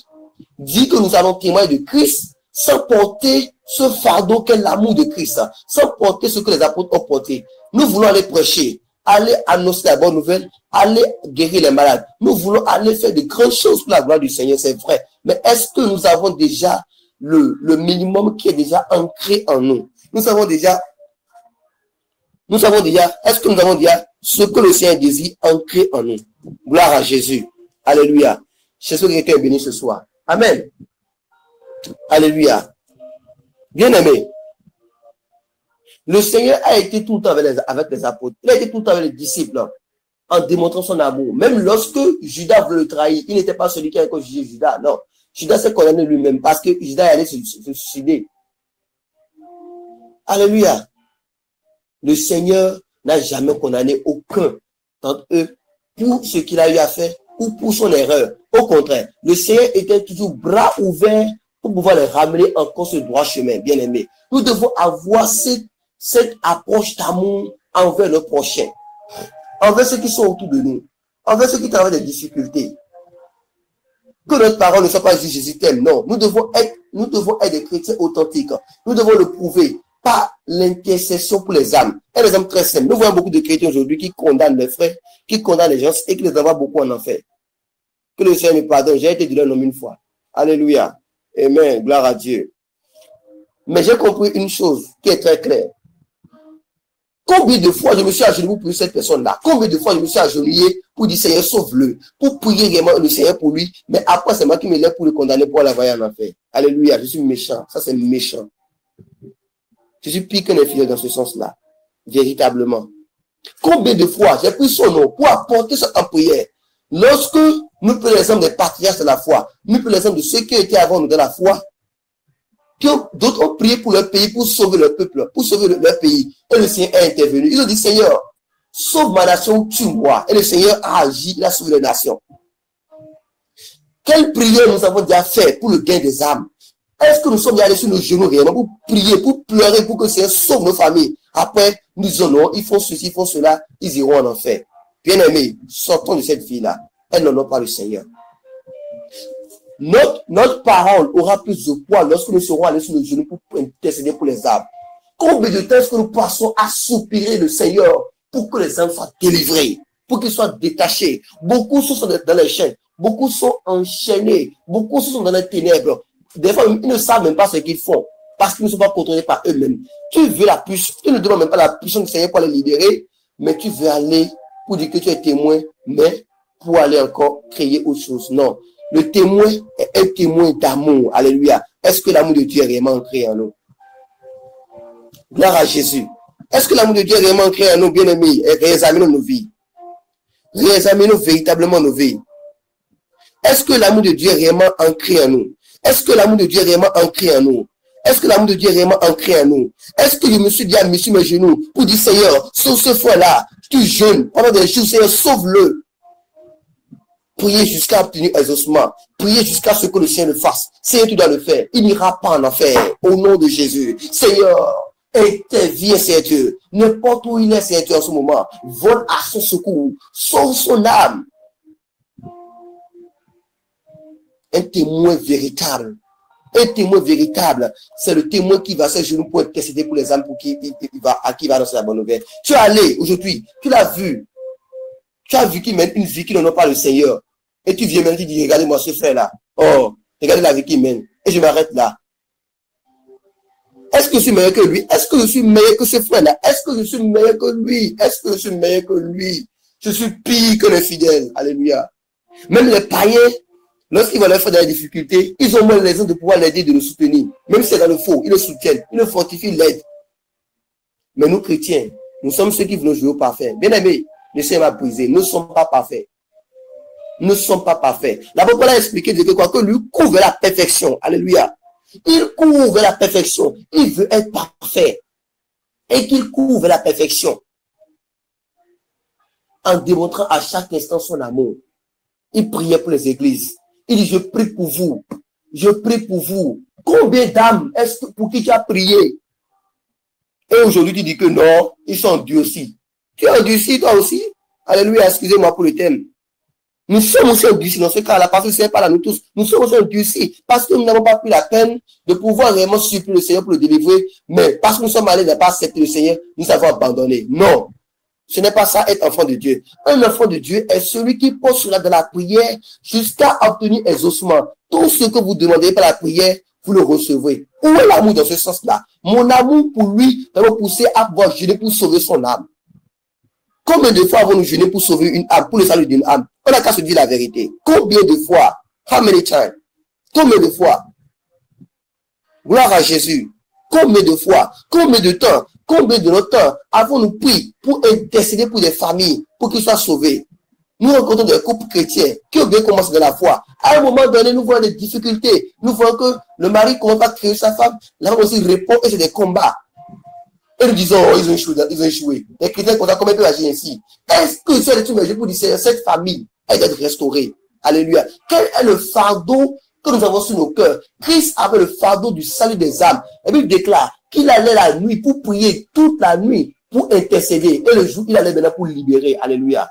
dire que nous allons témoigner de Christ, sans porter ce fardeau qu'est l'amour de Christ, sans porter ce que les apôtres ont porté. Nous voulons aller prêcher, aller annoncer la bonne nouvelle, aller guérir les malades. Nous voulons aller faire de grandes choses pour la gloire du Seigneur, c'est vrai. Mais est-ce que nous avons déjà le minimum qui est déjà ancré en nous? Nous savons déjà, est-ce que nous avons déjà ce que le Seigneur désire ancré en nous? Gloire à Jésus. Alléluia. Jésus qui est béni ce soir. Amen. Alléluia. Bien-aimé, le Seigneur a été tout le temps avec les apôtres. Il a été tout le temps avec les disciples en démontrant son amour. Même lorsque Judas veut le trahir, il n'était pas celui qui a encore jugé Judas. Non, Judas s'est condamné lui-même parce que Judas allait se suicider. Alléluia. Le Seigneur n'a jamais condamné aucun d'entre eux pour ce qu'il a eu à faire ou pour son erreur. Au contraire, le Seigneur était toujours bras ouverts pour pouvoir les ramener encore sur le droit chemin, bien aimé. Nous devons avoir cette approche d'amour envers nos prochains, envers ceux qui sont autour de nous, envers ceux qui traversent des difficultés. Que notre parole ne soit pas juste Jésus t'aime, non. Nous devons être des chrétiens authentiques. Nous devons le prouver par l'intercession pour les âmes. Un exemple très simple. Nous voyons beaucoup de chrétiens aujourd'hui qui condamnent les frères, qui condamnent les gens et qui les envoient beaucoup en enfer. Que le Seigneur me pardonne. J'ai été dit leur nom une fois. Alléluia. Amen. Gloire à Dieu. Mais j'ai compris une chose qui est très claire. Combien de fois je me suis agenouillé pour cette personne-là? Combien de fois je me suis agenouillé pour dire Seigneur, sauve-le, pour prier vraiment le Seigneur pour lui, mais après c'est moi qui me lève pour le condamner pour l'envoyer en enfer. Alléluia, je suis méchant. Ça c'est méchant. Je suis pire qu'un infidèle dans ce sens-là. Véritablement. Combien de fois j'ai pris son nom pour apporter ça en prière. Lorsque nous prenons l'exemple des patriarches de la foi, nous prenons l'exemple de ceux qui étaient avant nous dans la foi, d'autres ont prié pour leur pays, pour sauver leur peuple, pour sauver leur pays. Et le Seigneur est intervenu. Ils ont dit, Seigneur, sauve ma nation, tue-moi. Et le Seigneur a agi, il a sauvé la nation. Quelle prière nous avons déjà fait pour le gain des âmes? Est-ce que nous sommes allés sur nos genoux réellement pour prier, pour pleurer, pour que le Seigneur sauve nos familles? Après, nous disons non, ils font ceci, ils font cela, ils iront en enfer. Bien-aimés, sortons de cette vie-là. Elles n'en ont pas le Seigneur. Notre parole aura plus de poids lorsque nous serons allés sur nos genoux pour intercéder pour les âmes. Combien de temps est-ce que nous passons à soupirer le Seigneur pour que les âmes soient délivrées, pour qu'ils soient détachés? Beaucoup sont dans les chaînes, beaucoup sont enchaînés, beaucoup sont dans les ténèbres. Des fois, ils ne savent même pas ce qu'ils font parce qu'ils ne sont pas contrôlés par eux-mêmes. Tu veux la puissance, tu ne demandes même pas la puissance du Seigneur pour les libérer, mais tu veux aller pour dire que tu es témoin, mais pour aller encore créer autre chose. Non. Le témoin est un témoin d'amour. Alléluia. Est-ce que l'amour de Dieu est réellement ancré en nous? Gloire à Jésus. Est-ce que l'amour de Dieu est réellement ancré en nous, bien-aimés? Réexaminons nos vies. Réexaminons véritablement nos vies. Est-ce que l'amour de Dieu est réellement ancré en nous? Est-ce que l'amour de Dieu est réellement ancré en nous? Est-ce que l'amour de Dieu est réellement ancré en nous? Est-ce que je me suis dit à mes genoux pour dire, Seigneur, sauve ce frère-là, tu jeûnes pendant des jours, Seigneur, sauve-le. Priez jusqu'à obtenir exaucement. Priez jusqu'à ce que le Seigneur le fasse. Seigneur, tu dois le faire. Il n'ira pas en enfer. Au nom de Jésus. Seigneur, interviens, Seigneur Dieu. N'importe où il est, Seigneur Dieu, en ce moment, vole à son secours. Sauve son âme. Un témoin véritable. Un témoin véritable, c'est le témoin qui va se genoux pour intercéder pour les âmes pour à qui va annoncer la bonne nouvelle. Tu es allé aujourd'hui, tu l'as vu. Tu as vu qu'il mène une vie qui n'en a pas le Seigneur. Et tu viens maintenant, tu dis, regardez-moi ce frère-là. Oh, regardez la vie qu'il mène. Et je m'arrête là. Est-ce que je suis meilleur que lui? Est-ce que je suis meilleur que ce frère-là? Est-ce que je suis meilleur que lui? Est-ce que je suis meilleur que lui? Je suis pire que les fidèles. Alléluia. Même les païens, lorsqu'ils vont leur faire dans les difficultés, ils ont moins raison de pouvoir l'aider, de le soutenir. Même si c'est dans le faux, ils le soutiennent, ils le fortifient, ils l'aident. Mais nous, chrétiens, nous sommes ceux qui voulons jouer au parfait. Bien aimés, le Seigneur m'a brisé. Nous ne sommes pas parfaits. Nous ne sommes pas parfaits. L'apôtre Paul a expliqué de quoi que lui couvre la perfection. Alléluia. Il couvre la perfection. Il veut être parfait. Et qu'il couvre la perfection. En démontrant à chaque instant son amour. Il priait pour les églises. Il dit, je prie pour vous. Je prie pour vous. Combien d'âmes est-ce que pour qui tu as prié? Et aujourd'hui, tu dis que non, ils sont endurcis. Tu es endurci, toi aussi? Alléluia, excusez-moi pour le thème. Nous sommes aussi endurcis dans ce cas-là, parce que c'est pas là, nous tous. Nous sommes aussi endurcis, parce que nous n'avons pas pris la peine de pouvoir réellement supplier le Seigneur pour le délivrer, mais parce que nous sommes allés ne pas accepter le Seigneur, nous avons abandonné. Non. Ce n'est pas ça, être enfant de Dieu. Un enfant de Dieu est celui qui postera dans la prière jusqu'à obtenir exaucement. Tout ce que vous demandez par la prière, vous le recevez. Où est l'amour dans ce sens-là? Mon amour pour lui va me pousser à pouvoir jeûner pour sauver son âme. Combien de fois avons-nous jeûné pour sauver une âme, pour le salut d'une âme? On n'a qu'à se dire la vérité. Combien de fois? How many times? Combien de fois? Gloire à Jésus. Combien de fois? Combien de temps? Combien de notre temps avons-nous pris pour intercéder pour des familles, pour qu'ils soient sauvés? Nous rencontrons des couples chrétiens qui ont bien commencé dans la foi. À un moment donné, nous voyons des difficultés. Nous voyons que le mari commence à créer sa femme. La femme aussi répond et c'est des combats. Et nous disons, oh, ils ont échoué. Les chrétiens, comment ils peuvent agir ainsi? Est-ce que c'est le truc pour dire, cette famille, elle doit être restaurée? Alléluia. Quel est le fardeau que nous avons sur nos cœurs? Christ avait le fardeau du salut des âmes. La Bible déclare qu'il allait la nuit pour prier toute la nuit, pour intercéder. Et le jour, il allait maintenant pour libérer. Alléluia.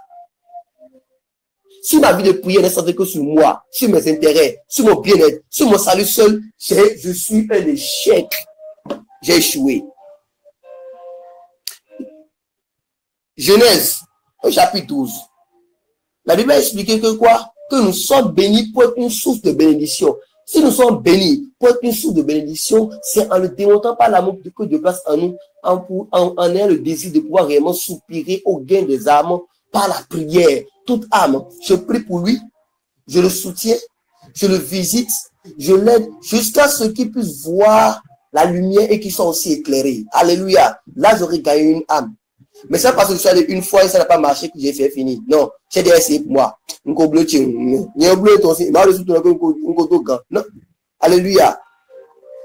Si ma vie de prière n'est centrée que sur moi, sur mes intérêts, sur mon bien-être, sur mon salut seul, je suis un échec. J'ai échoué. Genèse, au chapitre 12. La Bible a expliqué que quoi? Que nous sommes bénis pour être une source de bénédiction. Si nous sommes bénis pour être une source de bénédiction, c'est en ne démontrant pas l'amour que Dieu place en nous, en ayant le désir de pouvoir réellement soupirer au gain des âmes par la prière. Toute âme, je prie pour lui, je le soutiens, je le visite, je l'aide jusqu'à ce qu'il puisse voir la lumière et qu'il soit aussi éclairé. Alléluia. Là, j'aurais gagné une âme. Mais ça parce que je suis allé une fois et ça n'a pas marché que j'ai fait fini. Non, j'ai déjà essayé pour moi. Non. Alléluia.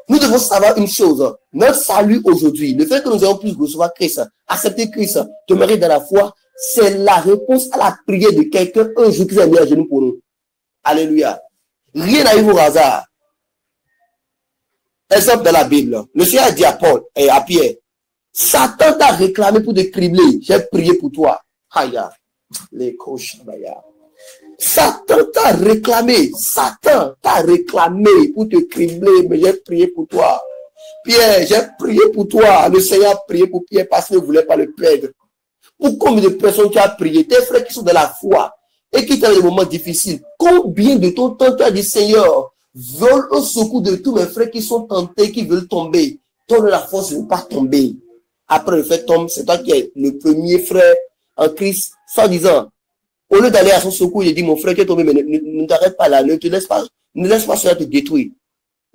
Nous devons savoir une chose. Notre salut aujourd'hui, le fait que nous ayons pu recevoir Christ, accepter Christ, demeurer dans la foi, c'est la réponse à la prière de quelqu'un un jour qui s'est mis à genoux pour nous. Alléluia. Rien n'arrive au hasard. Exemple dans la Bible. Le Seigneur a dit à Paul et à Pierre, Satan t'a réclamé pour te cribler. J'ai prié pour toi. Aya. Les Koshabaya. Satan t'a réclamé. Satan t'a réclamé pour te cribler, mais j'ai prié pour toi. Pierre, j'ai prié pour toi. Le Seigneur a prié pour Pierre parce qu'il ne voulait pas le perdre. Pour combien de personnes tu as prié? Tes frères qui sont dans la foi et qui sont dans des moments difficiles. Combien de ton temps tu as dit, Seigneur, vole au secours de tous mes frères qui sont tentés, qui veulent tomber. Donne la force de ne pas tomber. Après le fait tombe, c'est toi qui es le premier frère en Christ, sans disant, au lieu d'aller à son secours, il dit, mon frère, tu es tombé, mais ne t'arrête pas là, ne laisse pas cela te détruire.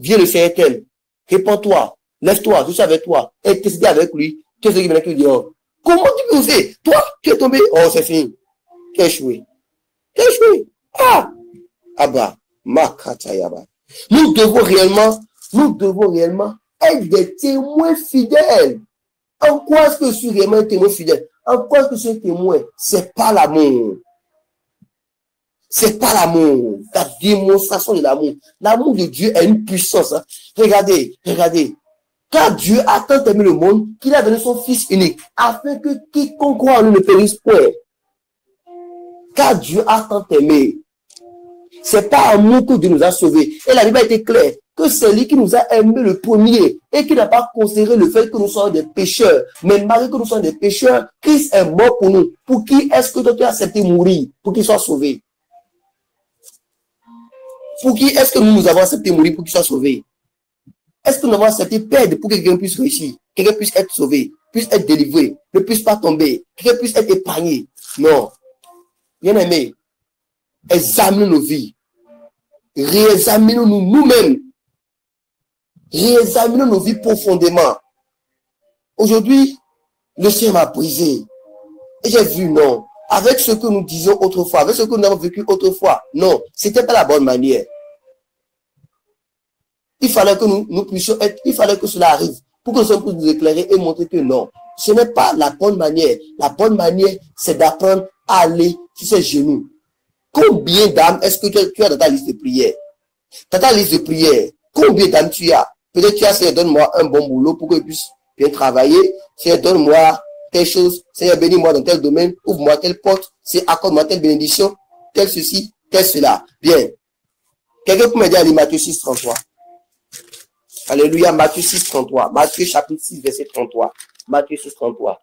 Viens le Seigneur tel. Répands-toi, lève-toi, je suis avec toi, et t'es avec lui. Tu es celui qui vient qui dit, oh, comment tu peux oser? Toi, tu es tombé, oh, c'est fini. Tu as échoué. Tu as échoué. Ah! Abba, Makatayaba. Nous devons réellement être des témoins fidèles. En quoi est-ce que je suis réellement un témoin fidèle? En quoi est-ce que je suis un témoin? C'est pas l'amour. C'est pas l'amour. La démonstration de l'amour. L'amour de Dieu a une puissance. Hein. Regardez. Car Dieu a tant aimé le monde qu'il a donné son Fils unique, afin que quiconque croit en lui ne périsse point. Car Dieu a tant aimé. C'est pas amour que Dieu nous a sauvés. Et la Bible a été claire que c'est lui qui nous a aimés le premier et qui n'a pas considéré le fait que nous sommes des pécheurs. Mais malgré que nous sommes des pécheurs, Christ est mort pour nous. Pour qui est-ce que toi tu as accepté mourir? Pour qu'il soit sauvé. Pour qui est-ce que nous avons accepté mourir pour qu'il soit sauvé? Est-ce que nous avons accepté perdre pour que quelqu'un puisse réussir? Quelqu'un puisse être sauvé, puisse être délivré, ne puisse pas tomber, quelqu'un puisse être épargné? Non. Bien aimé, examinons nos vies. Réexaminons-nous nous-mêmes. Réexaminons nos vies profondément. Aujourd'hui, le Seigneur m'a brisé. Et j'ai vu, non. Avec ce que nous disions autrefois, avec ce que nous avons vécu autrefois, non, c'était pas la bonne manière. Il fallait que nous puissions être, il fallait que cela arrive pour que nous puissions nous éclairer et montrer que non, ce n'est pas la bonne manière. La bonne manière, c'est d'apprendre à aller sur ses genoux. Combien d'âmes est-ce que tu as dans ta liste de prière? Dans ta liste de prière, combien d'âmes tu as? Peut-être tu as, Seigneur, donne-moi un bon boulot pour que je puisse bien travailler. Seigneur, donne-moi telle chose. Seigneur, bénis-moi dans tel domaine. Ouvre-moi telle porte. Seigneur, accorde-moi telle bénédiction. Tel ceci, tel cela. Bien. Quelqu'un peut me dire à Matthieu 6, 33. Alléluia, Matthieu 6, 33. Matthieu chapitre 6, verset 33. Matthieu 6, 33.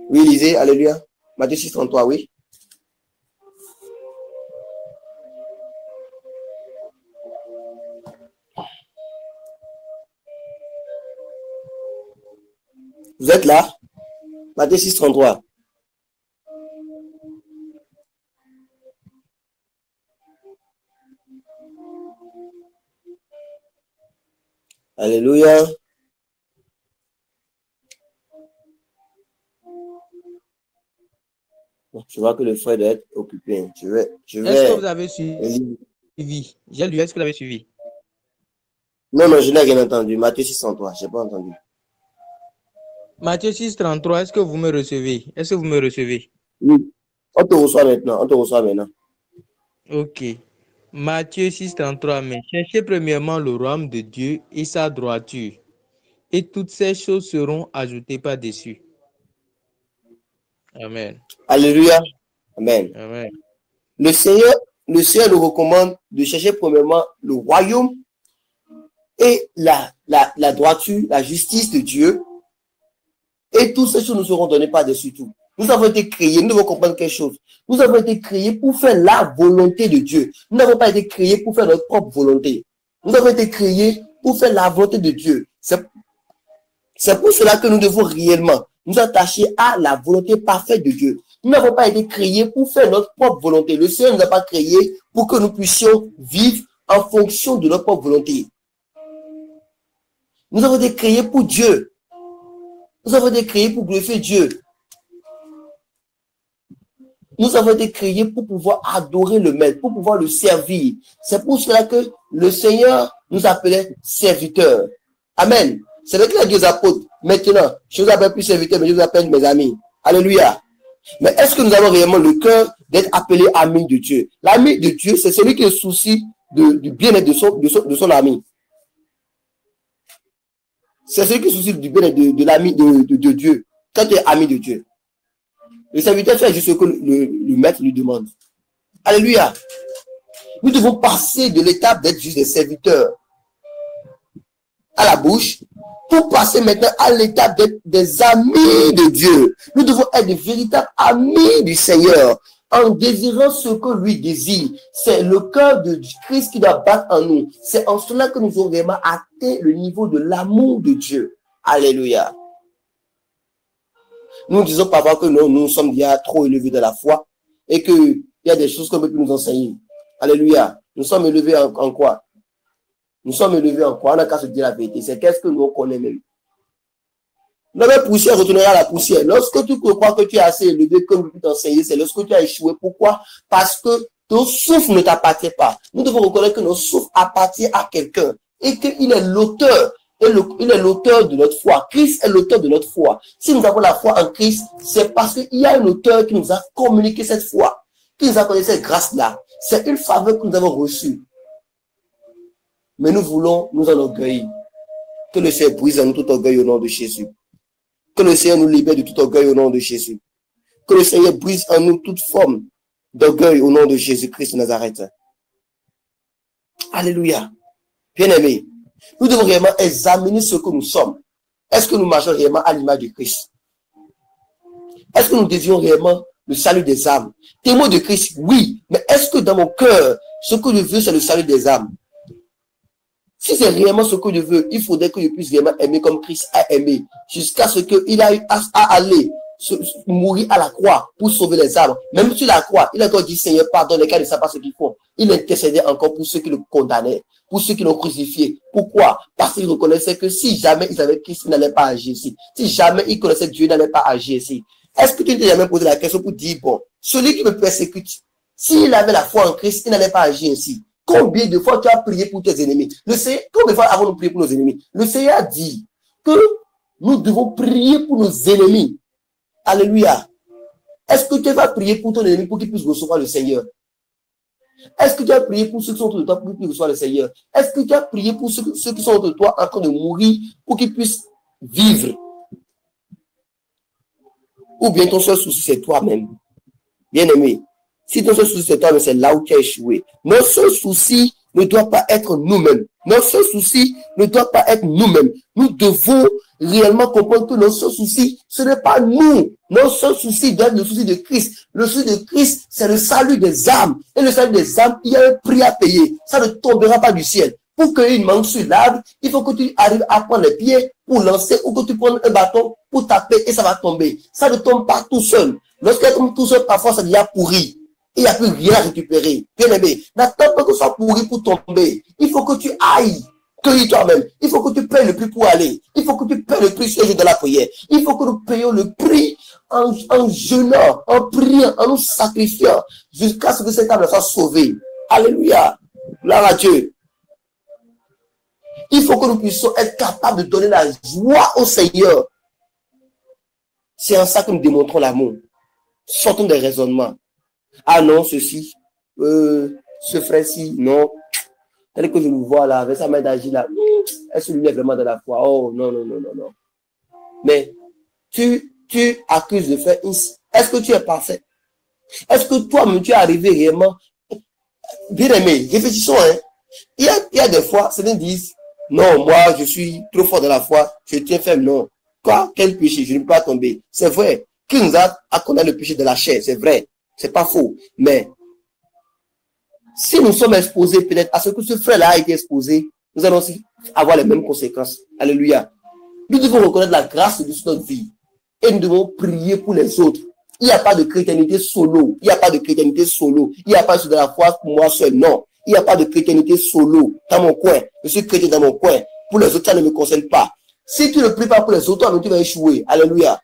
Oui, lisez, alléluia. Matthieu 6, 33, oui. Vous êtes là? Matthieu 6, 33. Alléluia. Je vois que le frère doit être occupé. Je vais. Est-ce que vous avez suivi? J'ai lu, est-ce que vous avez suivi? Non, je n'ai rien entendu. Matthieu 6, 33, je n'ai pas entendu. Matthieu 6, 33, est-ce que vous me recevez? Est-ce que vous me recevez? Oui. On te reçoit maintenant. Ok. Matthieu 6, 33, mais cherchez premièrement le royaume de Dieu et sa droiture, et toutes ces choses seront ajoutées par-dessus. Amen. Alléluia. Amen. Amen. Le Seigneur nous recommande de chercher premièrement le royaume et la droiture, la justice de Dieu. Et toutes ces choses nous seront données par-dessus tout. Nous avons été créés, nous devons comprendre quelque chose. Nous avons été créés pour faire la volonté de Dieu. Nous n'avons pas été créés pour faire notre propre volonté. Nous avons été créés pour faire la volonté de Dieu. C'est pour cela que nous devons réellement nous attacher à la volonté parfaite de Dieu. Nous n'avons pas été créés pour faire notre propre volonté. Le Seigneur ne nous a pas créés pour que nous puissions vivre en fonction de notre propre volonté. Nous avons été créés pour Dieu. Nous avons été créés pour glorifier Dieu. Nous avons été créés pour pouvoir adorer le Maître, pour pouvoir le servir. C'est pour cela que le Seigneur nous appelait serviteurs. Amen. C'est vrai qu'il a dit aux apôtres, maintenant, je ne vous appelle plus serviteurs, mais je vous appelle mes amis. Alléluia. Mais est-ce que nous avons réellement le cœur d'être appelés amis de Dieu? L'ami de Dieu, c'est celui qui se soucie du bien-être de son ami. C'est celui qui se soucie du bien-être de l'ami de Dieu. Quand tu es ami de Dieu. Le serviteur fait juste ce que le maître lui demande. Alléluia. Nous devons passer de l'étape d'être juste des serviteurs à la bouche pour passer maintenant à l'étape d'être des amis de Dieu. Nous devons être des véritables amis du Seigneur en désirant ce que lui désire. C'est le cœur de Christ qui doit battre en nous. C'est en cela que nous aurons vraiment atteint le niveau de l'amour de Dieu. Alléluia. Nous disons parfois que nous sommes déjà trop élevés de la foi et qu'il y a des choses qu'on peut plus nous enseigner. Alléluia. Nous sommes élevés en quoi? Nous sommes élevés en quoi? On n'a qu'à se dire la vérité. C'est qu'est-ce que nous connaissons même. La poussière retournera à la poussière. Lorsque tu crois que tu es assez élevé comme tu t'enseigner, c'est lorsque tu as échoué. Pourquoi? Parce que ton souffle ne t'appartient pas. Nous devons reconnaître que notre souffle appartient à quelqu'un et qu'il est l'auteur. Il est l'auteur de notre foi. Christ est l'auteur de notre foi. Si nous avons la foi en Christ, c'est parce qu'il y a un auteur qui nous a communiqué cette foi, qui nous a donné cette grâce-là. C'est une faveur que nous avons reçue. Mais nous voulons nous enorgueillir. Que le Seigneur brise en nous tout orgueil au nom de Jésus. Que le Seigneur nous libère de tout orgueil au nom de Jésus. Que le Seigneur brise en nous toute forme d'orgueil au nom de Jésus-Christ de Nazareth. Alléluia. Bien-aimés, nous devons réellement examiner ce que nous sommes. Est-ce que nous marchons réellement à l'image de Christ? Est-ce que nous désirons réellement le salut des âmes? Témoin de Christ, oui. Mais est-ce que dans mon cœur, ce que je veux, c'est le salut des âmes? Si c'est réellement ce que je veux, il faudrait que je puisse vraiment aimer comme Christ a aimé, jusqu'à ce qu'il a eu à aller mourir à la croix pour sauver les âmes. Même sur la croix, il a encore dit, Seigneur, pardonne les cas ne savent pas ce qu'ils font. Il intercédait encore pour ceux qui le condamnaient, pour ceux qui l'ont crucifié. Pourquoi? Parce qu'il reconnaissait que si jamais ils avaient Christ, ils n'allaient pas agir ici. Si jamais ils connaissaient Dieu, ils n'allaient pas agir ici. Est-ce que tu t'es jamais posé la question pour dire, bon, celui qui me persécute, s'il avait la foi en Christ, il n'allait pas agir ici? Combien de fois tu as prié pour tes ennemis? Le Seigneur, combien de fois avons-nous prié pour nos ennemis? Le Seigneur a dit que nous devons prier pour nos ennemis. Alléluia. Est-ce que tu vas prier pour ton ennemi pour qu'il puisse recevoir le Seigneur? Est-ce que tu as prié pour ceux qui sont autour de toi pour qu'ils puissent recevoir le Seigneur? Est-ce que tu as prié pour ceux qui sont autour de toi en train de mourir pour qu'ils puissent vivre? Ou bien ton seul souci, c'est toi-même? Bien-aimé, si ton seul souci, c'est toi-même, c'est là où tu as échoué. Notre seul souci ne doit pas être nous-mêmes. Notre seul souci ne doit pas être nous-mêmes. Nous devons réellement comprendre que notre seul souci, ce n'est pas nous. Notre seul souci doit être le souci de Christ. Le souci de Christ, c'est le salut des âmes. Et le salut des âmes, il y a un prix à payer. Ça ne tombera pas du ciel. Pour qu'une manque sur l'arbre, il faut que tu arrives à prendre les pieds pour lancer ou que tu prennes un bâton pour taper et ça va tomber. Ça ne tombe pas tout seul. Lorsqu'elle tombe tout seul, parfois ça devient pourri. Il n'y a plus rien à récupérer. Bien aimé, n'attends pas que ça soit pourri pour tomber. Il faut que tu ailles cueillir toi-même. Il faut que tu payes le prix pour aller. Il faut que tu payes le prix sur le jour de la prière. Il faut que nous payions le prix en jeûnant, en priant, en nous sacrifiant jusqu'à ce que cette âme soit sauvée. Alléluia. Gloire à Dieu. Il faut que nous puissions être capables de donner la joie au Seigneur. C'est en ça que nous démontrons l'amour. Sortons des raisonnements. Ah non, ceci, ce frère-ci, non. Tel que je le vois là, avec sa main d'agir là, est-ce que lui est vraiment dans la foi? Oh, non, non, non, non, non. Mais tu accuses de faire est-ce que tu es parfait? Est-ce que toi-même tu es arrivé réellement? Bien aimé, réfléchissons, hein. Il y a des fois, certains disent, non, moi, je suis trop fort dans la foi, je tiens ferme, non. Quoi? Quel péché? Je ne peux pas tomber. C'est vrai. Qui nous a à connaître le péché de la chair? C'est vrai. C'est pas faux. Mais si nous sommes exposés peut-être à ce que ce frère-là a été exposé, nous allons aussi avoir les mêmes conséquences. Alléluia. Nous devons reconnaître la grâce de notre vie. Et nous devons prier pour les autres. Il n'y a pas de chrétienté solo. Il n'y a pas de chrétienté solo. Il n'y a pas de la foi pour moi seul. Non. Il n'y a pas de chrétienté solo dans mon coin. Je suis chrétien dans mon coin. pour les autres, ça ne me concerne pas. Si tu ne pries pas pour les autres, toi, tu vas échouer. Alléluia.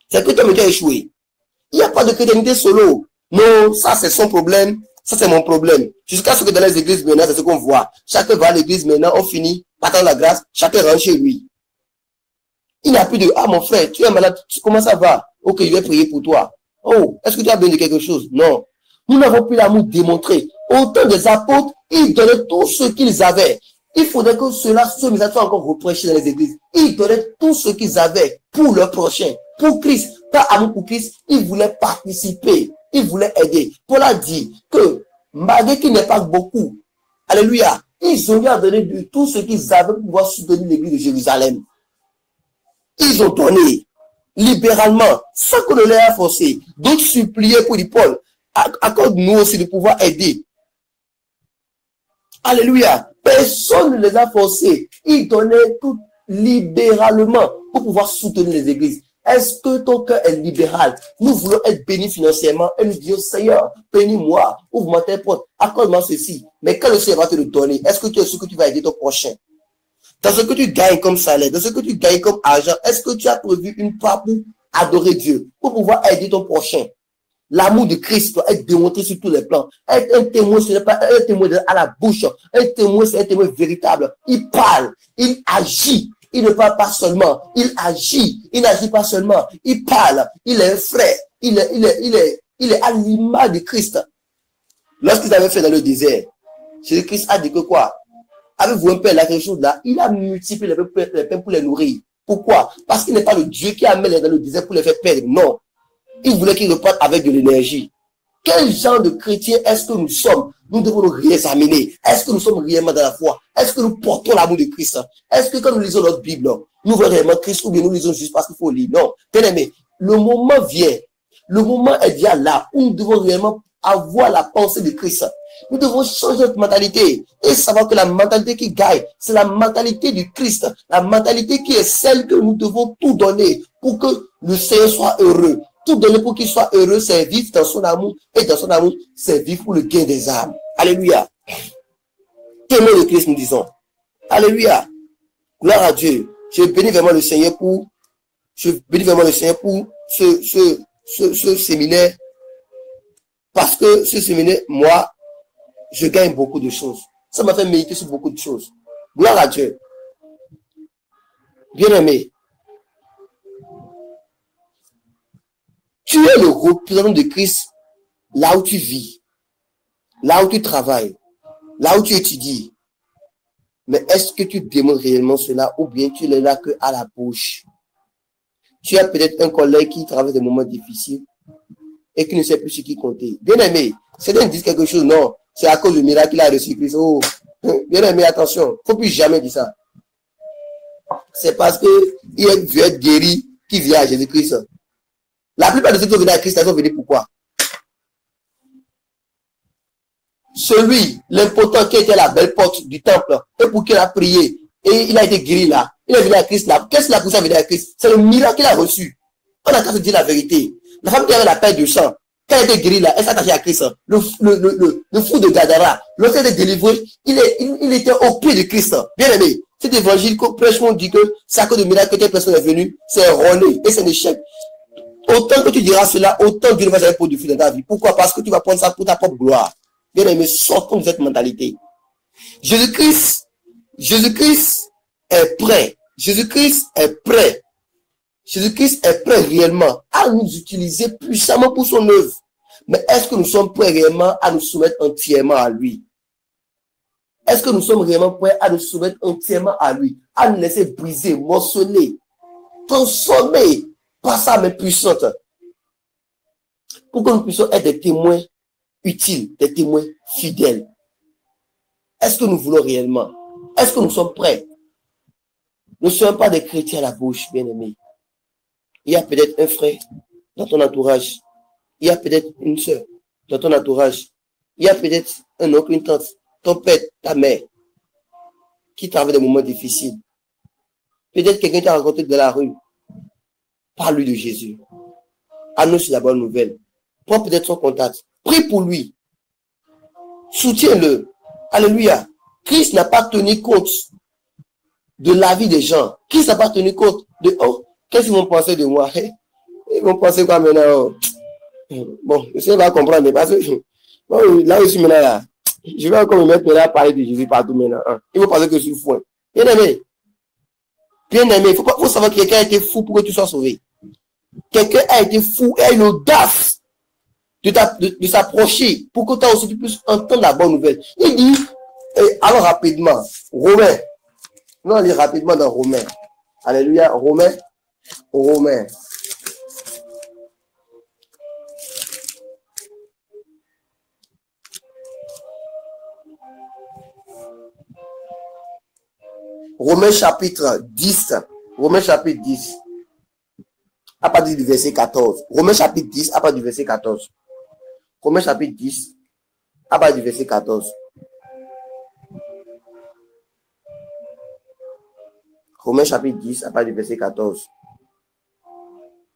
C'est que toi, tu vas échouer. Il n'y a pas de chrétienté solo. Non, ça, c'est son problème. Ça, c'est mon problème. Jusqu'à ce que dans les églises, maintenant, c'est ce qu'on voit. Chacun va à l'église, maintenant, on finit, attend la grâce, chacun rentre chez lui. Il n'y a plus de, ah, mon frère, tu es malade, comment ça va? Ok, je vais prier pour toi. Oh, est-ce que tu as besoin de quelque chose? Non. Nous n'avons plus l'amour démontré. Au temps des apôtres, ils donnaient tout ce qu'ils avaient. Il faudrait que ce message soit encore reprêché dans les églises. Ils donnaient tout ce qu'ils avaient pour leur prochain, pour Christ. Pas amour pour Christ, ils voulaient participer. Ils voulaient aider. Paul a dit que, malgré qu'il n'y ait pas beaucoup, alléluia, ils ont eu à donner de tout ce qu'ils avaient pour pouvoir soutenir l'église de Jérusalem. Ils ont donné libéralement, sans qu'on ne les ait forcé. D'autres suppliaient pour dire, Paul, accorde-nous aussi de pouvoir aider. Alléluia. Personne ne les a forcés. Ils donnaient tout libéralement pour pouvoir soutenir les églises. Est-ce que ton cœur est libéral? Nous voulons être bénis financièrement et nous disons, Seigneur, bénis-moi, ouvre-moi tes portes, accorde-moi ceci. Mais quand le Seigneur va te le donner, est-ce que tu es sûr que tu vas aider ton prochain? Dans ce que tu gagnes comme salaire, dans ce que tu gagnes comme argent, est-ce que tu as prévu une part pour adorer Dieu, pour pouvoir aider ton prochain? L'amour de Christ doit être démontré sur tous les plans. Être un témoin, ce n'est pas un témoin à la bouche. Un témoin, c'est un témoin véritable. Il parle, il agit. Il ne parle pas seulement, il agit. Il n'agit pas seulement, il parle. Il est un frère. Il est à l'image de Christ. Lorsqu'ils avaient fait dans le désert, Jésus-Christ a dit que quoi? Avez-vous un pain là, quelque chose là? Il a multiplié les pains pour les nourrir. Pourquoi? Parce qu'il n'est pas le Dieu qui amène dans le désert pour les faire perdre. Non. Il voulait qu'ils repartent avec de l'énergie. Quel genre de chrétien est-ce que nous sommes? Nous devons nous réexaminer. Est-ce que nous sommes réellement dans la foi? Est-ce que nous portons l'amour de Christ? Est-ce que quand nous lisons notre Bible, nous voyons réellement Christ ou bien nous lisons juste parce qu'il faut lire? Non. Bien aimé, le moment vient. Le moment est déjà là où nous devons réellement avoir la pensée de Christ. Nous devons changer notre mentalité et savoir que la mentalité qui gagne, c'est la mentalité du Christ. La mentalité qui est celle que nous devons tout donner pour que le Seigneur soit heureux. Tout donner pour qu'il soit heureux, c'est vivre dans son amour. Et dans son amour, c'est vivre pour le gain des âmes. Alléluia. Témoin de Christ, nous disons. Alléluia. Gloire à Dieu. Je bénis vraiment le Seigneur pour ce séminaire. Parce que ce séminaire, moi, je gagne beaucoup de choses. Ça m'a fait méditer sur beaucoup de choses. Gloire à Dieu. Bien-aimé. Tu es le représentant de Christ là où tu vis, là où tu travailles, là où tu étudies. Mais est-ce que tu démontres réellement cela ou bien tu es là que à la bouche? Tu as peut-être un collègue qui traverse des moments difficiles et qui ne sait plus ce qui comptait. Bien-aimé, certains disent quelque chose, non, c'est à cause du miracle qu'il a reçu Christ. Oh, bien-aimé, attention, il ne faut plus jamais dire ça. C'est parce qu'il veut être guéri qu'il vient à Jésus-Christ. La plupart de ceux qui sont venus à Christ, ils sont venus pourquoi? Celui, l'impotent qui était à la belle porte du temple, et pour qu'il a prié, et il a été guéri là, il est venu à Christ là. Qu'est-ce qu'il a poussé à venir à Christ? C'est le miracle qu'il a reçu. On a qu'à se dire la vérité. La femme qui avait la paix de sang, quand elle a été guérie là, elle s'est attachée à Christ. Le fou de Gadara, lorsqu'il était délivré, il était au pied de Christ. Bien aimé, cet évangile que prêchement dit que c'est à cause de miracle que telle personne est venue, c'est erroné et c'est un échec. Autant que tu diras cela, autant Dieu ne va jamais produire du fruit dans ta vie. Pourquoi? Parce que tu vas prendre ça pour ta propre gloire. Bien aimé, sortons de cette mentalité. Jésus-Christ est prêt. Jésus-Christ est prêt. Jésus-Christ est prêt réellement à nous utiliser puissamment pour son œuvre. Mais est-ce que nous sommes prêts réellement à nous soumettre entièrement à lui? Est-ce que nous sommes réellement prêts à nous soumettre entièrement à lui? À nous laisser briser, morceler, transformer par sa main puissante, pour que nous puissions être des témoins utiles, des témoins fidèles. Est-ce que nous voulons réellement? Est-ce que nous sommes prêts? Nous ne sommes pas des chrétiens à la bouche, bien-aimés. Il y a peut-être un frère dans ton entourage. Il y a peut-être une soeur dans ton entourage. Il y a peut-être un oncle, une tante, ton père, ta mère, qui traverse des moments difficiles. Peut-être quelqu'un t'a rencontré dans la rue. Parle-lui de Jésus. Annonce la bonne nouvelle. Prends peut-être son contact. Prie pour lui. Soutiens-le. Alléluia. Christ n'a pas tenu compte de la vie des gens. Christ n'a pas tenu compte de, oh, qu'est-ce qu'ils vont penser de moi? Ils vont penser quoi maintenant? Bon, je sais pas comprendre, parce que bon, là où je suis maintenant, là, je vais encore me mettre là à parler de Jésus partout maintenant. Hein. Ils vont penser que je suis fou. Hein. Bien aimé, il faut savoir que quelqu'un a été fou pour que tu sois sauvé. Quelqu'un a été fou et a eu l'audace de s'approcher pour que toi aussi tu puisses entendre la bonne nouvelle. Il dit, alors rapidement, Romains. Nous allons lire rapidement dans Romains. Alléluia, Romains. Romains chapitre 10. Romains chapitre 10. À partir du verset 14. Romains chapitre 10, à partir du verset 14. Romains chapitre 10, à partir du verset 14. Romains chapitre 10, à partir du verset 14.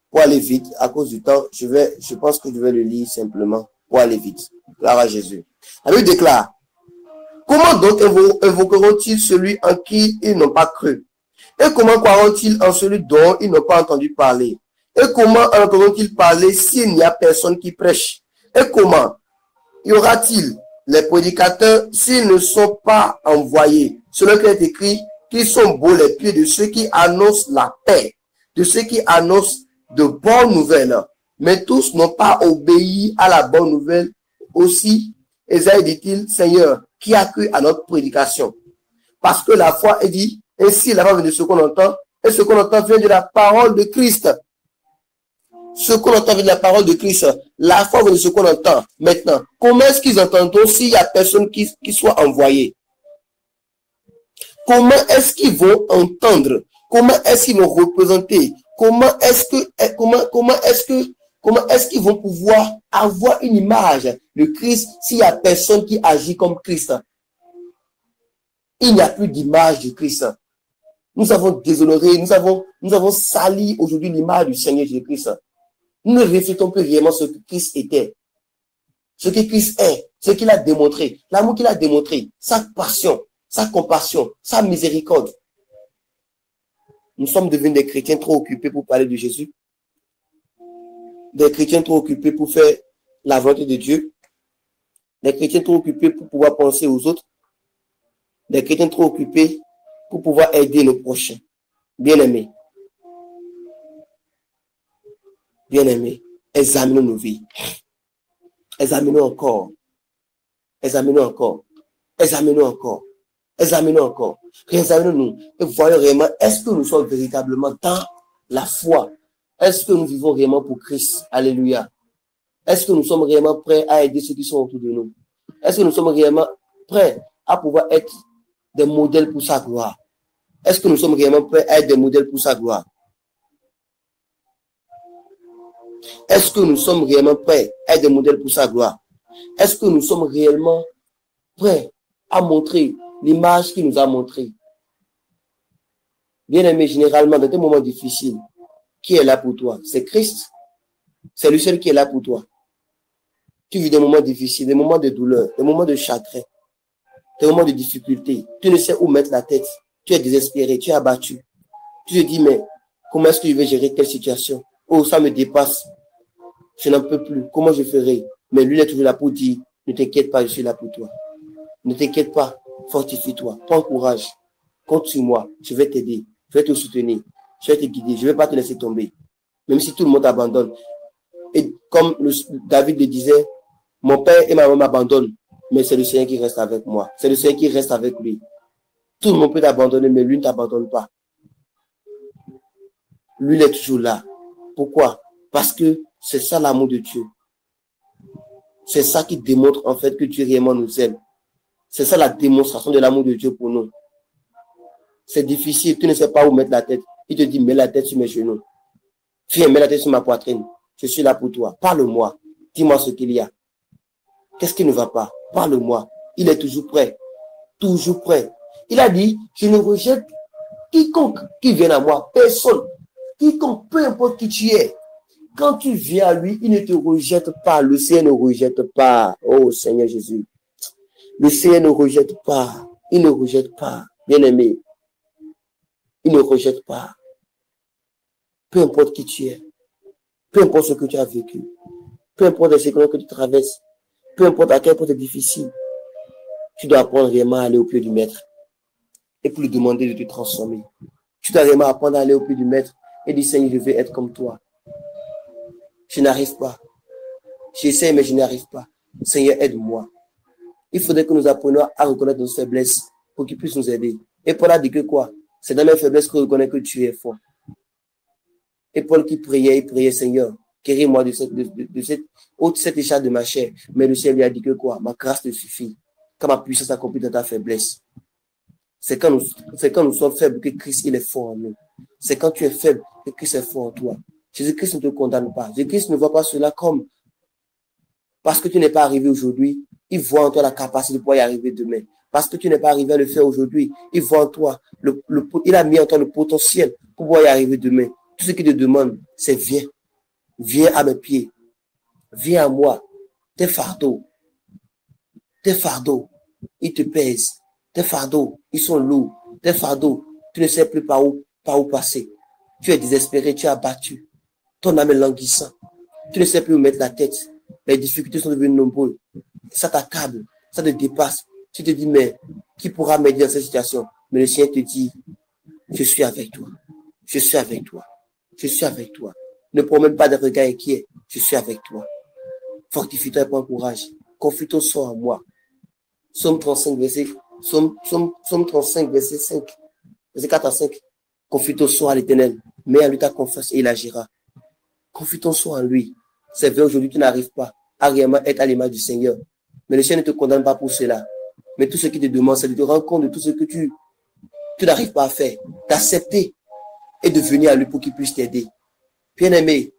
Pour aller vite, à cause du temps, je pense que je vais le lire simplement pour aller vite. Gloire à Jésus. La Bible déclare, comment donc invoqueront-ils celui en qui ils n'ont pas cru? Et comment croiront-ils en celui dont ils n'ont pas entendu parler? Et comment entendront-ils parler s'il n'y a personne qui prêche? Et comment y aura-t-il les prédicateurs s'ils ne sont pas envoyés? Selon qu'il est écrit, qu'ils sont beaux les pieds de ceux qui annoncent la paix, de ceux qui annoncent de bonnes nouvelles. Mais tous n'ont pas obéi à la bonne nouvelle. Aussi, Ésaïe dit-il, Seigneur, qui a cru à notre prédication? Parce que la foi est dit, ainsi la foi vient de ce qu'on entend, et ce qu'on entend vient de la parole de Christ. Ce qu'on entend vient de la parole de Christ. La foi vient de ce qu'on entend. Maintenant, comment est-ce qu'ils entendront s'il n'y a personne qui soit envoyé? Comment est-ce qu'ils vont entendre? Comment est-ce qu'ils vont représenter? Comment est-ce qu'ils vont pouvoir avoir une image de Christ s'il n'y a personne qui agit comme Christ? Il n'y a plus d'image de Christ. Nous avons déshonoré, nous avons sali aujourd'hui l'image du Seigneur Jésus-Christ. Nous ne reflétons plus réellement ce que Christ était. Ce que Christ est, ce qu'il a démontré, l'amour qu'il a démontré, sa passion, sa compassion, sa miséricorde. Nous sommes devenus des chrétiens trop occupés pour parler de Jésus. Des chrétiens trop occupés pour faire la volonté de Dieu. Des chrétiens trop occupés pour pouvoir penser aux autres. Des chrétiens trop occupés pour pouvoir aider nos prochains. Bien-aimés. Bien-aimés, examinons nos vies. Examinons encore. Examinons encore. Examinons encore. Examinons encore. Réexaminons-nous. Et voyons réellement, est-ce que nous sommes véritablement dans la foi? Est-ce que nous vivons réellement pour Christ? Alléluia. Est-ce que nous sommes réellement prêts à aider ceux qui sont autour de nous? Est-ce que nous sommes réellement prêts à pouvoir être des modèles pour sa gloire? Est-ce que nous sommes réellement prêts à être des modèles pour sa gloire? Est-ce que nous sommes réellement prêts à être des modèles pour sa gloire? Est-ce que nous sommes réellement prêts à montrer l'image qu'il nous a montrée? Bien-aimé, généralement, dans des moments difficiles, qui est là pour toi? C'est Christ. C'est lui seul qui est là pour toi. Tu vis des moments difficiles, des moments de douleur, des moments de chagrin, des moments de difficulté. Tu ne sais où mettre la tête. Tu es désespéré, tu es abattu. Tu te dis, mais comment est-ce que je vais gérer telle situation? Oh, ça me dépasse. Je n'en peux plus. Comment je ferai? Mais lui, il est toujours là pour dire, ne t'inquiète pas, je suis là pour toi. Ne t'inquiète pas, fortifie-toi, prends courage. Compte sur moi, je vais t'aider, je vais te soutenir, je vais te guider, je ne vais pas te laisser tomber. Même si tout le monde t'abandonne. Et comme David le disait, mon père et ma maman m'abandonnent, mais c'est le Seigneur qui reste avec moi. C'est le Seigneur qui reste avec lui. Tout le monde peut t'abandonner, mais lui ne t'abandonne pas. Lui, il est toujours là. Pourquoi? Parce que c'est ça l'amour de Dieu. C'est ça qui démontre en fait que Dieu réellement nous aime. C'est ça la démonstration de l'amour de Dieu pour nous. C'est difficile, tu ne sais pas où mettre la tête. Il te dit, mets la tête sur mes genoux. Viens, mets la tête sur ma poitrine. Je suis là pour toi. Parle-moi. Dis-moi ce qu'il y a. Qu'est-ce qui ne va pas? Parle-moi. Il est toujours prêt. Toujours prêt. Il a dit, je ne rejette quiconque qui vient à moi. Personne. Quiconque, peu importe qui tu es. Quand tu viens à lui, il ne te rejette pas. Le Seigneur ne rejette pas. Oh Seigneur Jésus. Le Seigneur ne rejette pas. Il ne rejette pas. Bien-aimé. Il ne rejette pas. Peu importe qui tu es, peu importe ce que tu as vécu, peu importe les séquences que tu traverses, peu importe à quel point c'est difficile, tu dois apprendre vraiment à aller au pied du maître et pour lui demander de te transformer. Tu dois vraiment apprendre à aller au pied du maître et dire, Seigneur, je veux être comme toi. Je n'arrive pas. J'essaie, mais je n'arrive pas. Seigneur, aide-moi. Il faudrait que nous apprenions à reconnaître nos faiblesses pour qu'il puisse nous aider. Et Paul a dit que quoi? C'est dans mes faiblesses que je reconnais que tu es fort. Et Paul qui priait, il priait, Seigneur, guéris-moi de cette écharpe de ma chair. Mais le Seigneur lui a dit que quoi? Ma grâce te suffit. Quand ma puissance accomplit dans ta faiblesse. C'est quand nous sommes faibles que Christ, il est fort en nous. C'est quand tu es faible que Christ est fort en toi. Jésus-Christ ne te condamne pas. Jésus-Christ ne voit pas cela comme parce que tu n'es pas arrivé aujourd'hui, il voit en toi la capacité de pouvoir y arriver demain. Parce que tu n'es pas arrivé à le faire aujourd'hui, il voit en toi, il a mis en toi le potentiel pour pouvoir y arriver demain. Tout ce qu'il te demande, c'est viens. Viens à mes pieds. Viens à moi. Tes fardeaux, ils te pèsent. Tes fardeaux, ils sont lourds. Tes fardeaux, tu ne sais plus par où passer. Tu es désespéré, tu es abattu. Ton âme est languissante. Tu ne sais plus où mettre la tête. Les difficultés sont devenues nombreuses. Ça t'accable, ça te dépasse. Tu te dis, mais qui pourra m'aider dans cette situation? Mais le Seigneur te dit, je suis avec toi. Je suis avec toi. Je suis avec toi. Ne prends même pas de regard inquiet. Je suis avec toi. Fortifie-toi et prends courage. Confie ton sort en moi. Psaume 35, verset 5. Verset 4 à 5. Confie ton sort à l'Éternel. Mets en lui ta confiance et il agira. Confie ton sort en lui. C'est vrai, aujourd'hui, tu n'arrives pas à réellement être à l'image du Seigneur. Mais le Seigneur ne te condamne pas pour cela. Mais tout ce qu'il te demande, c'est de te rendre compte de tout ce que tu n'arrives pas à faire. D'accepter et de venir à lui pour qu'il puisse t'aider. Bien-aimé,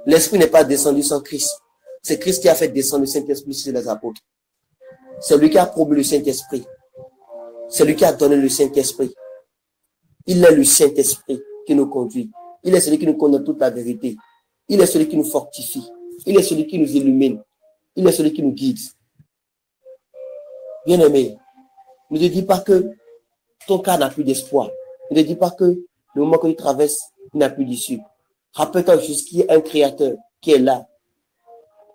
l'Esprit n'est pas descendu sans Christ. C'est Christ qui a fait descendre le Saint-Esprit sur les apôtres. C'est lui qui a promu le Saint-Esprit. C'est lui qui a donné le Saint-Esprit. Il est le Saint-Esprit qui nous conduit. Il est celui qui nous connaît toute la vérité. Il est celui qui nous fortifie. Il est celui qui nous illumine. Il est celui qui nous guide. Bien-aimé, ne te dis pas que ton cas n'a plus d'espoir. Ne te dis pas que le moment que tu traverses, il n'a plus d'issue. Rappelle-toi juste qu'il y a un créateur qui est là.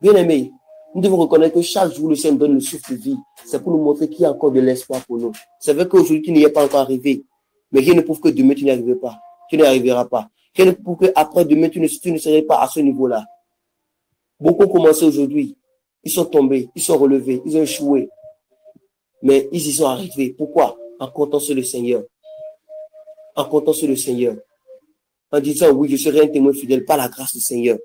Bien-aimé, nous devons reconnaître que chaque jour, le Seigneur donne le souffle de vie. C'est pour nous montrer qu'il y a encore de l'espoir pour nous. C'est vrai qu'aujourd'hui, tu n'y es pas encore arrivé. Mais rien ne prouve que demain, tu n'y arriveras pas. Tu n'y arriveras pas. Rien ne prouve qu'après demain, tu ne serais pas à ce niveau-là. Beaucoup ont commencé aujourd'hui. Ils sont tombés, ils sont relevés, ils ont échoué. Mais ils y sont arrivés. Pourquoi? En comptant sur le Seigneur. En comptant sur le Seigneur. En disant, oui, je serai un témoin fidèle par la grâce du Seigneur.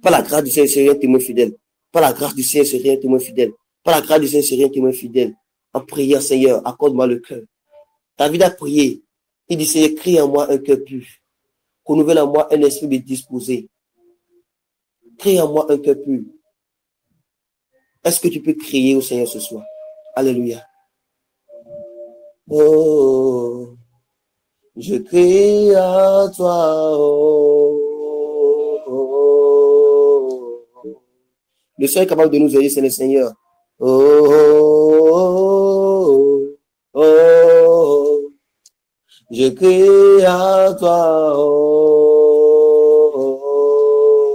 Par la grâce du Seigneur, je serai un témoin fidèle. Par la grâce du Seigneur, je serai un témoin fidèle. Par la grâce du Seigneur, je serai un témoin fidèle. En priant, Seigneur, accorde-moi le cœur. David a prié. Il dit, Seigneur, crée en moi un cœur pur. Renouvelle en moi un esprit disposé. Crée en moi un cœur pur. Est-ce que tu peux crier au Seigneur ce soir? Alléluia. Oh, je crie à toi. Oh, oh, oh. Le Seigneur est capable de nous aider, c'est le Seigneur. Oh, oh, oh, oh. Je crie à toi. Oh, oh,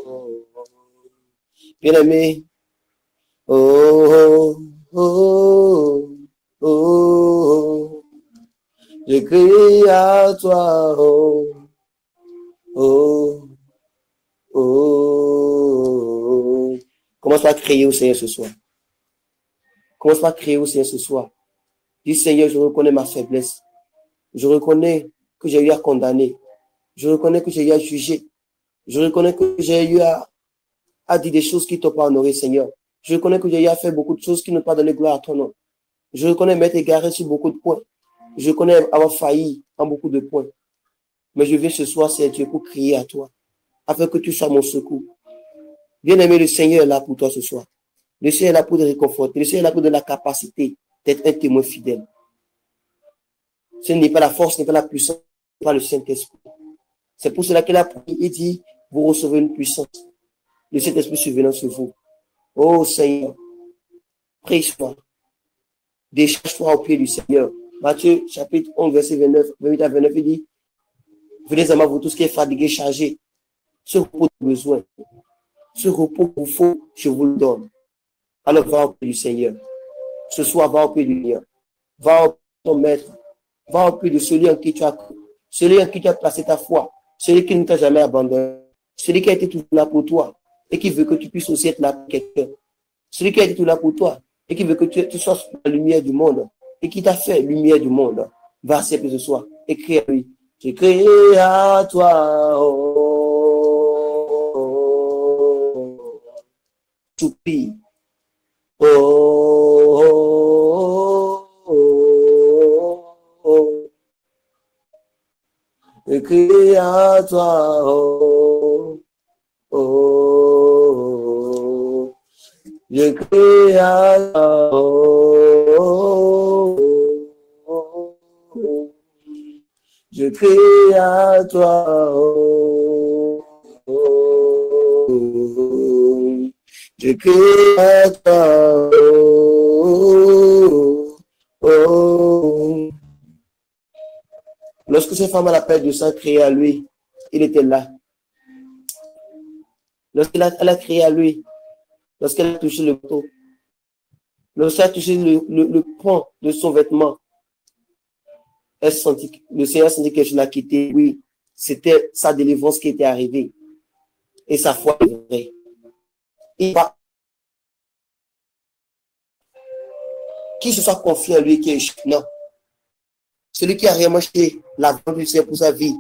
oh. Bien-aimé. Oh, oh, oh, oh, je crie à toi, oh, oh, oh. Commence par crier au Seigneur ce soir. Commence par crier au Seigneur ce soir. Dis, Seigneur, je reconnais ma faiblesse. Je reconnais que j'ai eu à condamner. Je reconnais que j'ai eu à juger. Je reconnais que j'ai eu à dire des choses qui ne t'ont pas honoré, Seigneur. Je reconnais que j'ai eu à faire beaucoup de choses qui n'ont pas donné gloire à ton nom. Je reconnais m'être égaré sur beaucoup de points. Je reconnais avoir failli en beaucoup de points. Mais je viens ce soir, Seigneur Dieu, pour crier à toi, afin que tu sois mon secours. Bien-aimé, le Seigneur est là pour toi ce soir. Le Seigneur est là pour te réconforter. Le Seigneur est là pour te donner la capacité d'être un témoin fidèle. Ce n'est pas la force, ce n'est pas la puissance, ce n'est pas le Saint-Esprit. C'est pour cela qu'il a prié et dit, vous recevez une puissance. Le Saint-Esprit survenant sur vous. Oh Seigneur, prie-toi. Décharge-toi au pied du Seigneur. Matthieu chapitre 11, verset 29, 28 à 29, il dit, venez à moi, vous tous qui êtes fatigués, chargés, ce repos de besoin, ce repos qu'il vous faut, je vous le donne. Alors va au pied du Seigneur. Ce soir, va au pied du Seigneur. Va au pied de ton maître. Va au pied de celui en qui tu as cru. Celui en qui tu as placé ta foi. Celui qui ne t'a jamais abandonné. Celui qui a été tout là pour toi et qui veut que tu puisses aussi être là pour quelqu'un. Celui qui a été tout là pour toi et qui veut que tu sois la lumière du monde et qui t'a fait lumière du monde. Va accepter ce soir et crie à lui. Je crie à toi. Soupire. Je crie à toi, je crie à toi, je crie à toi, je crie à toi, Lorsque cette femme à la perte de sang criait à lui, il était là. Lorsqu'elle a crié à lui, lorsqu'elle a touché le bateau, lorsqu'elle a touché le pan de son vêtement, le Seigneur sentit quelque chose l'a quitté. Oui, c'était sa délivrance qui était arrivée. Et sa foi est vraie. Il va. Qui se soit confié à lui qui est non. Celui qui a réellement acheté la vente du Seigneur pour sa vie,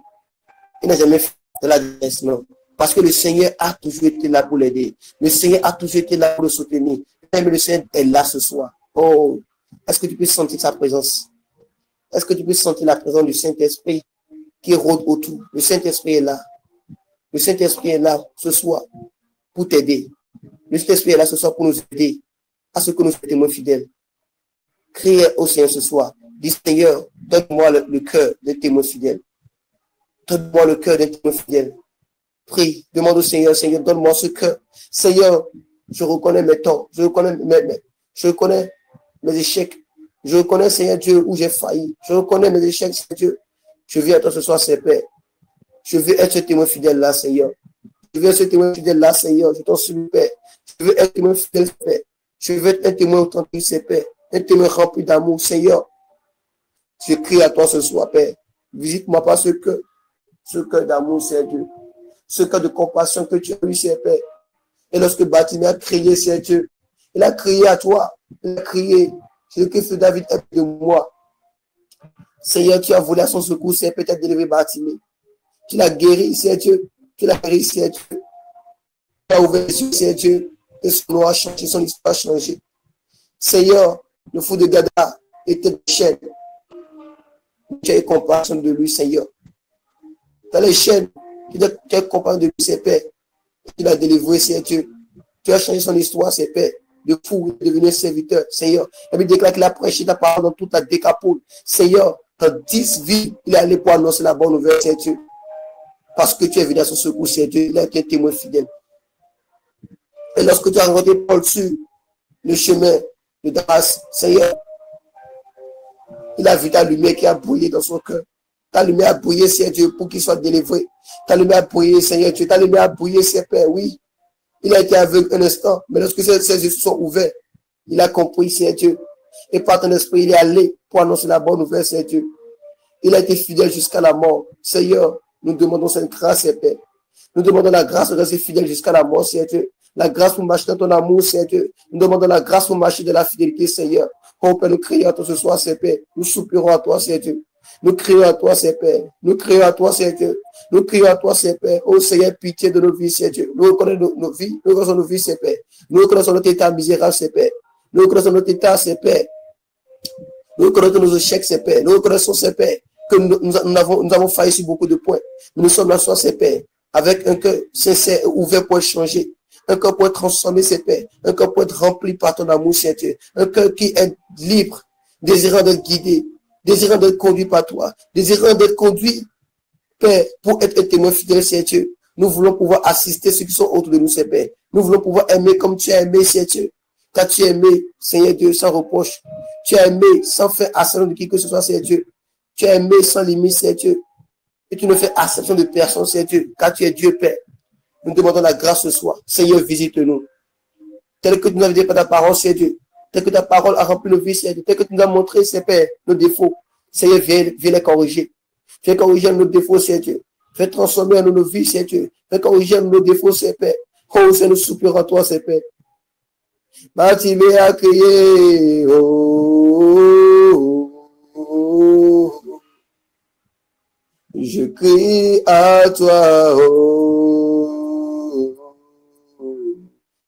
il n'a jamais fait de la détresse, non. Parce que le Seigneur a toujours été là pour l'aider. Le Seigneur a toujours été là pour le soutenir. Même le Seigneur est là ce soir. Oh, est-ce que tu peux sentir sa présence? Est-ce que tu peux sentir la présence du Saint-Esprit qui rôde autour? Le Saint-Esprit est là. Le Saint-Esprit est là ce soir pour t'aider. Le Saint-Esprit est là ce soir pour nous aider à ce que nous soyons témoins fidèles. Criez au Seigneur ce soir. Dis Seigneur, donne-moi le cœur d'un témoin fidèle. Donne-moi le cœur d'un témoin fidèle. Prie, demande au Seigneur, Seigneur, donne-moi ce cœur. Seigneur, je reconnais mes torts, je reconnais mes échecs. Je reconnais, Seigneur Dieu, où j'ai failli. Je reconnais mes échecs, Seigneur Dieu. Je viens à toi ce soir, Seigneur Père. Je veux être ce témoin fidèle là, Seigneur. Je veux être ce témoin fidèle là, Seigneur. Je t'en supplie, Père. Je veux être témoin fidèle, Père. Je veux être un témoin authentique, Seigneur Père. Un témoin rempli d'amour, Seigneur. Je crie à toi ce soir, Père. Visite-moi par ce cœur d'amour, Seigneur Dieu. Ce cœur de compassion que tu as eu, Seigneur Père. Et lorsque Bartimée a crié, Seigneur Dieu, il a crié à toi. Il a crié. Ce que fait David est de moi. Seigneur, tu as volé à son secours, Seigneur, peut-être délivré Bartimée. Tu l'as guéri, Seigneur Dieu. Tu l'as guéri, Seigneur Dieu. Tu as ouvert les yeux, Seigneur Dieu. Et son nom a changé, son histoire a changé. Seigneur, le fou de Gada était des chaînes. Tu as eu compassion de lui, Seigneur. Dans les chaînes, tu as eu compassion de lui, Seigneur Père. Tu l'as délivré, Seigneur Dieu. Tu as changé son histoire, Seigneur Père. De fou, de devenir serviteur, Seigneur. Il déclare qu'il a prêché ta parole dans toute la décapole. Seigneur, dans 10 vies, il est allé pour annoncer la bonne nouvelle, Seigneur Dieu. Parce que tu es venu à son secours, Seigneur Dieu. Il a été un témoin fidèle. Et lorsque tu as rencontré Paul sur le chemin de Damas, Seigneur, il a vu ta lumière qui a brûlé dans son cœur. Ta lumière a brûlé, Seigneur Dieu, pour qu'il soit délivré. Ta lumière a brûlé, Seigneur Dieu. Ta lumière a brûlé, Seigneur Père, oui. Il a été aveugle un instant, mais lorsque ses yeux se sont ouverts, il a compris, Seigneur Dieu. Et par ton esprit, il est allé pour annoncer la bonne nouvelle, Seigneur Dieu. Il a été fidèle jusqu'à la mort. Seigneur, nous demandons cette grâce, Seigneur Père. Nous demandons la grâce de rester fidèle jusqu'à la mort, Seigneur Dieu. La grâce pour marcher dans ton amour, Seigneur Dieu. Nous demandons la grâce pour marcher dans la fidélité, Seigneur. Oh Père, nous crions à toi ce soir, Seigneur Père. Nous soupirons à toi, Seigneur Dieu. Nous crions à toi, Seigneur Père. Nous crions à toi, Seigneur Dieu. Nous crions à toi, Seigneur Père. Oh Seigneur, pitié de nos vies, Seigneur Dieu. Nous reconnaissons nos vies. Nous reconnaissons nos vies, Seigneur Père. Nous reconnaissons notre état misérable, Seigneur Père. Nous reconnaissons notre état, Seigneur Père. Nous reconnaissons nos échecs, Seigneur Père. Nous reconnaissons, Seigneur Père, que nous avons failli sur beaucoup de points. Mais nous sommes là, Seigneur Père, avec un cœur sincère et ouvert pour échanger. Un cœur pour être transformé, Seigneur Père. Un cœur pour être rempli par ton amour, Seigneur Dieu. Un cœur qui est libre, désirant d'être guidé, désirant d'être conduit par toi, désirant d'être conduit, Père, pour être un témoin fidèle, Seigneur Dieu. Nous voulons pouvoir assister ceux qui sont autour de nous, Seigneur Père. Nous voulons pouvoir aimer comme tu as aimé, Seigneur Dieu. Car tu es aimé, Seigneur Dieu, sans reproche. Tu es aimé sans faire ascension de qui que ce soit, Seigneur Dieu. Tu es aimé sans limite, Seigneur Dieu. Et tu ne fais acception de personne, Seigneur Dieu, car tu es Dieu Père. Nous demandons la grâce ce soir. Seigneur, visite-nous. Tel que tu nous as dit par ta parole, Seigneur Dieu. Tel que ta parole a rempli nos vies, Seigneur Dieu. Tel que tu nous as montré, Seigneur Père, nos défauts. Seigneur, viens les corriger. Viens corriger nos défauts, Seigneur Dieu. Fais transformer nos vies, Seigneur Dieu. Fais corriger nos défauts, Seigneur Père. Oh, Seigneur, nous soupirons à toi, Seigneur Père. Matimé a crié, oh, oh, oh. Je crie à toi, oh.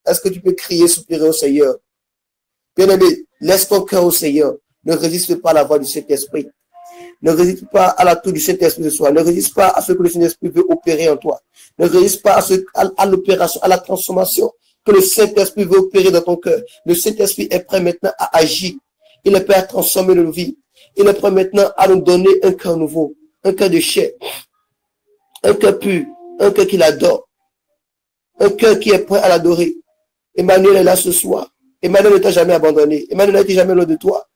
Est-ce que tu peux crier, soupirer au Seigneur? Bien-aimé, laisse ton cœur au Seigneur. Ne résiste pas à la voix du Saint-Esprit. Ne résiste pas à la tour du Saint-Esprit de soi. Ne résiste pas à ce que le Saint-Esprit veut opérer en toi. Ne résiste pas à l'opération, à la transformation que le Saint-Esprit veut opérer dans ton cœur. Le Saint-Esprit est prêt maintenant à agir. Il est prêt à transformer nos vies. Il est prêt maintenant à nous donner un cœur nouveau, un cœur de chair, un cœur pur, un cœur qui l'adore, un cœur qui est prêt à l'adorer. Emmanuel est là ce soir. Emmanuel ne t'a jamais abandonné. Emmanuel n'a été jamais loin de toi.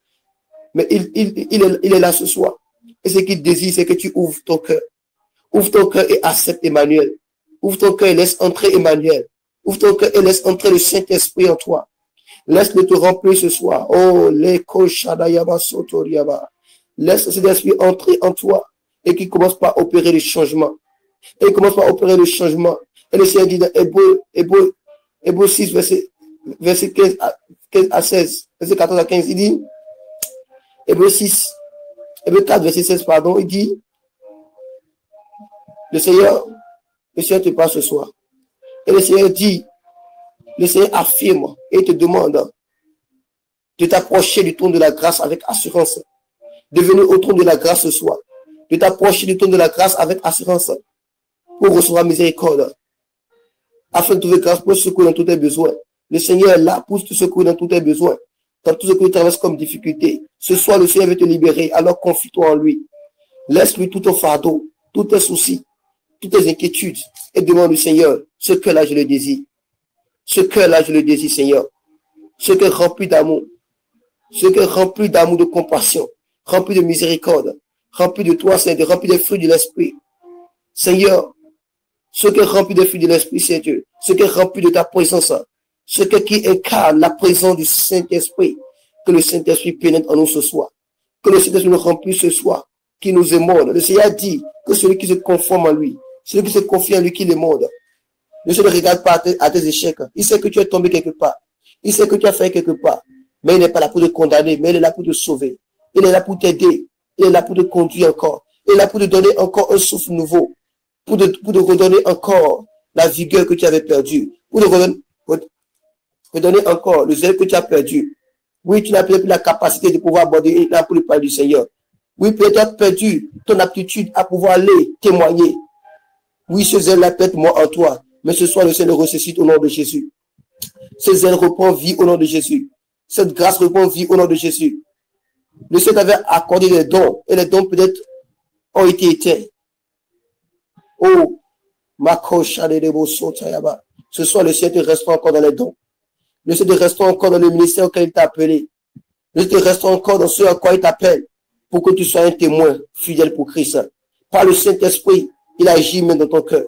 Mais il est là ce soir. Et ce qu'il désire, c'est que tu ouvres ton cœur. Ouvre ton cœur et accepte Emmanuel. Ouvre ton cœur et laisse entrer Emmanuel. Ouvre ton cœur et laisse entrer le Saint-Esprit en toi. Laisse-le te remplir ce soir. Oh, l'écho Shadayaba Sotoriaba. Laisse le Saint-Esprit entrer en toi et qu'il commence par opérer le changement. Et il commence par opérer le changement. Et le Seigneur dit dans Hébreux 6, verset 15 à 16, verset 14 à 15, il dit, Hébreux 4, verset 16, pardon, il dit, le Seigneur te parle ce soir. Et le Seigneur dit, le Seigneur affirme et te demande de t'approcher du trône de la grâce avec assurance. De venir au trône de la grâce ce soir. De t'approcher du trône de la grâce avec assurance pour recevoir miséricorde. Afin de trouver grâce pour secourir dans tous tes besoins. Le Seigneur est là pour te secourir dans tous tes besoins. Dans tout ce que tu traverses comme difficulté. Ce soir, le Seigneur veut te libérer. Alors confie-toi en lui. Laisse-lui tout ton fardeau, tous tes soucis, toutes tes inquiétudes. Et demande au Seigneur, ce cœur-là, je le désire. Ce cœur-là, je le désire, Seigneur. Ce cœur rempli d'amour. Ce cœur rempli d'amour, de compassion. Rempli de miséricorde. Rempli de toi, Seigneur. Rempli des fruits de l'Esprit. Seigneur, ce cœur rempli des fruits de l'Esprit, c'est Dieu. Ce cœur rempli de ta présence. Ce cœur qui incarne la présence du Saint-Esprit. Que le Saint-Esprit pénètre en nous ce soir. Que le Saint-Esprit nous remplisse ce soir. Qui nous émonde. Le Seigneur dit que celui qui se conforme à lui, celui qui se confie en lui, qui l'émonde. Ne se regarde pas à tes échecs. Il sait que tu es tombé quelque part. Il sait que tu as fait quelque part. Mais il n'est pas là pour te condamner, mais il est là pour te sauver. Il est là pour t'aider. Il est là pour te conduire encore. Il est là pour te donner encore un souffle nouveau. Pour te redonner encore la vigueur que tu avais perdue. Pour te redonner encore le zèle que tu as perdu. Oui, tu n'as plus la capacité de pouvoir aborder là pour le parler du Seigneur. Oui, peut-être tu as perdu ton aptitude à pouvoir aller témoigner. Oui, ce zèle-là peut-être moi en toi. Mais ce soir, le Seigneur ressuscite au nom de Jésus. Ce zèle reprend vie au nom de Jésus. Cette grâce reprend vie au nom de Jésus. Le Seigneur avait accordé des dons. Et les dons peut-être ont été éteints. Oh, ce soir, le Seigneur te restera encore dans les dons. Le Seigneur te restera encore dans le ministère auquel il t'a appelé. Le Seigneur te restera encore dans ce à quoi il t'appelle. Pour que tu sois un témoin fidèle pour Christ. Par le Saint-Esprit, il agit même dans ton cœur.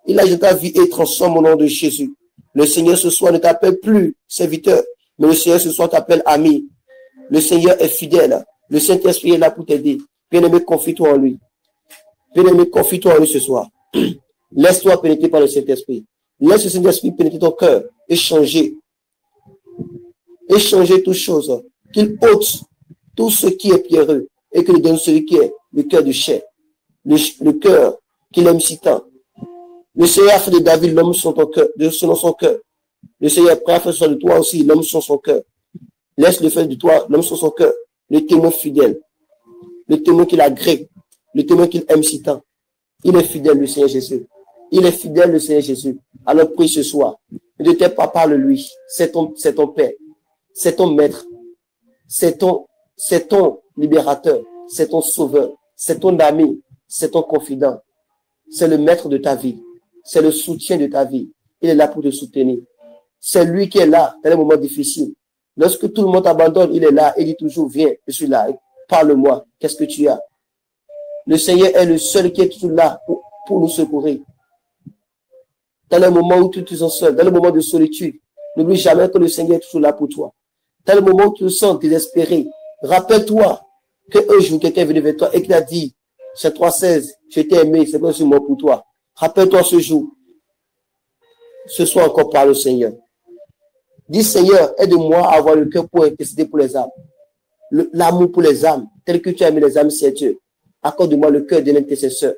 Il agit dans ta vie et transforme au nom de Jésus. Le Seigneur ce soir ne t'appelle plus serviteur, mais le Seigneur ce soir t'appelle ami. Le Seigneur est fidèle. Le Saint-Esprit est là pour t'aider. Bien-aimé, confie-toi en lui. Bien-aimé, confie-toi en lui ce soir. Laisse-toi pénétrer par le Saint-Esprit. Laisse le Saint-Esprit pénétrer ton cœur et changer. Et changer toutes choses. Qu'il ôte tout ce qui est pierreux et qu'il donne celui qui est le cœur de chair. Le cœur qu'il aime si tant. Le Seigneur a fait de David l'homme selon ton cœur, selon son cœur. Le Seigneur est prêt à faire de toi aussi l'homme selon son cœur. Laisse-le faire de toi l'homme selon son cœur. Le témoin fidèle. Le témoin qu'il agrée. Le témoin qu'il aime si tant. Il est fidèle, le Seigneur Jésus. Il est fidèle, le Seigneur Jésus. Alors prie ce soir. Ne t'aie pas, parle-lui. C'est ton Père. C'est ton Maître. C'est ton libérateur. C'est ton sauveur. C'est ton ami. C'est ton confident. C'est le maître de ta vie. C'est le soutien de ta vie. Il est là pour te soutenir. C'est lui qui est là dans les moments difficiles. Lorsque tout le monde t'abandonne, il est là, il dit toujours, viens, je suis là, parle-moi, qu'est-ce que tu as? Le Seigneur est le seul qui est toujours là pour nous secourir. Dans le moment où tu te sens seul, dans le moment de solitude, n'oublie jamais que le Seigneur est toujours là pour toi. Dans le moment où tu te sens désespéré, rappelle-toi qu'un jour, quelqu'un est venu vers toi et qu'il a dit, c'est 3,16, je t'ai aimé, c'est pas aussi mort pour toi. Rappelle-toi ce jour. Ce soir encore par le Seigneur. Dis, Seigneur, aide-moi à avoir le cœur pour intercéder pour les âmes. L'amour pour les âmes, tel que tu as aimé les âmes, c'est Dieu. Accorde-moi le cœur de l'intercesseur.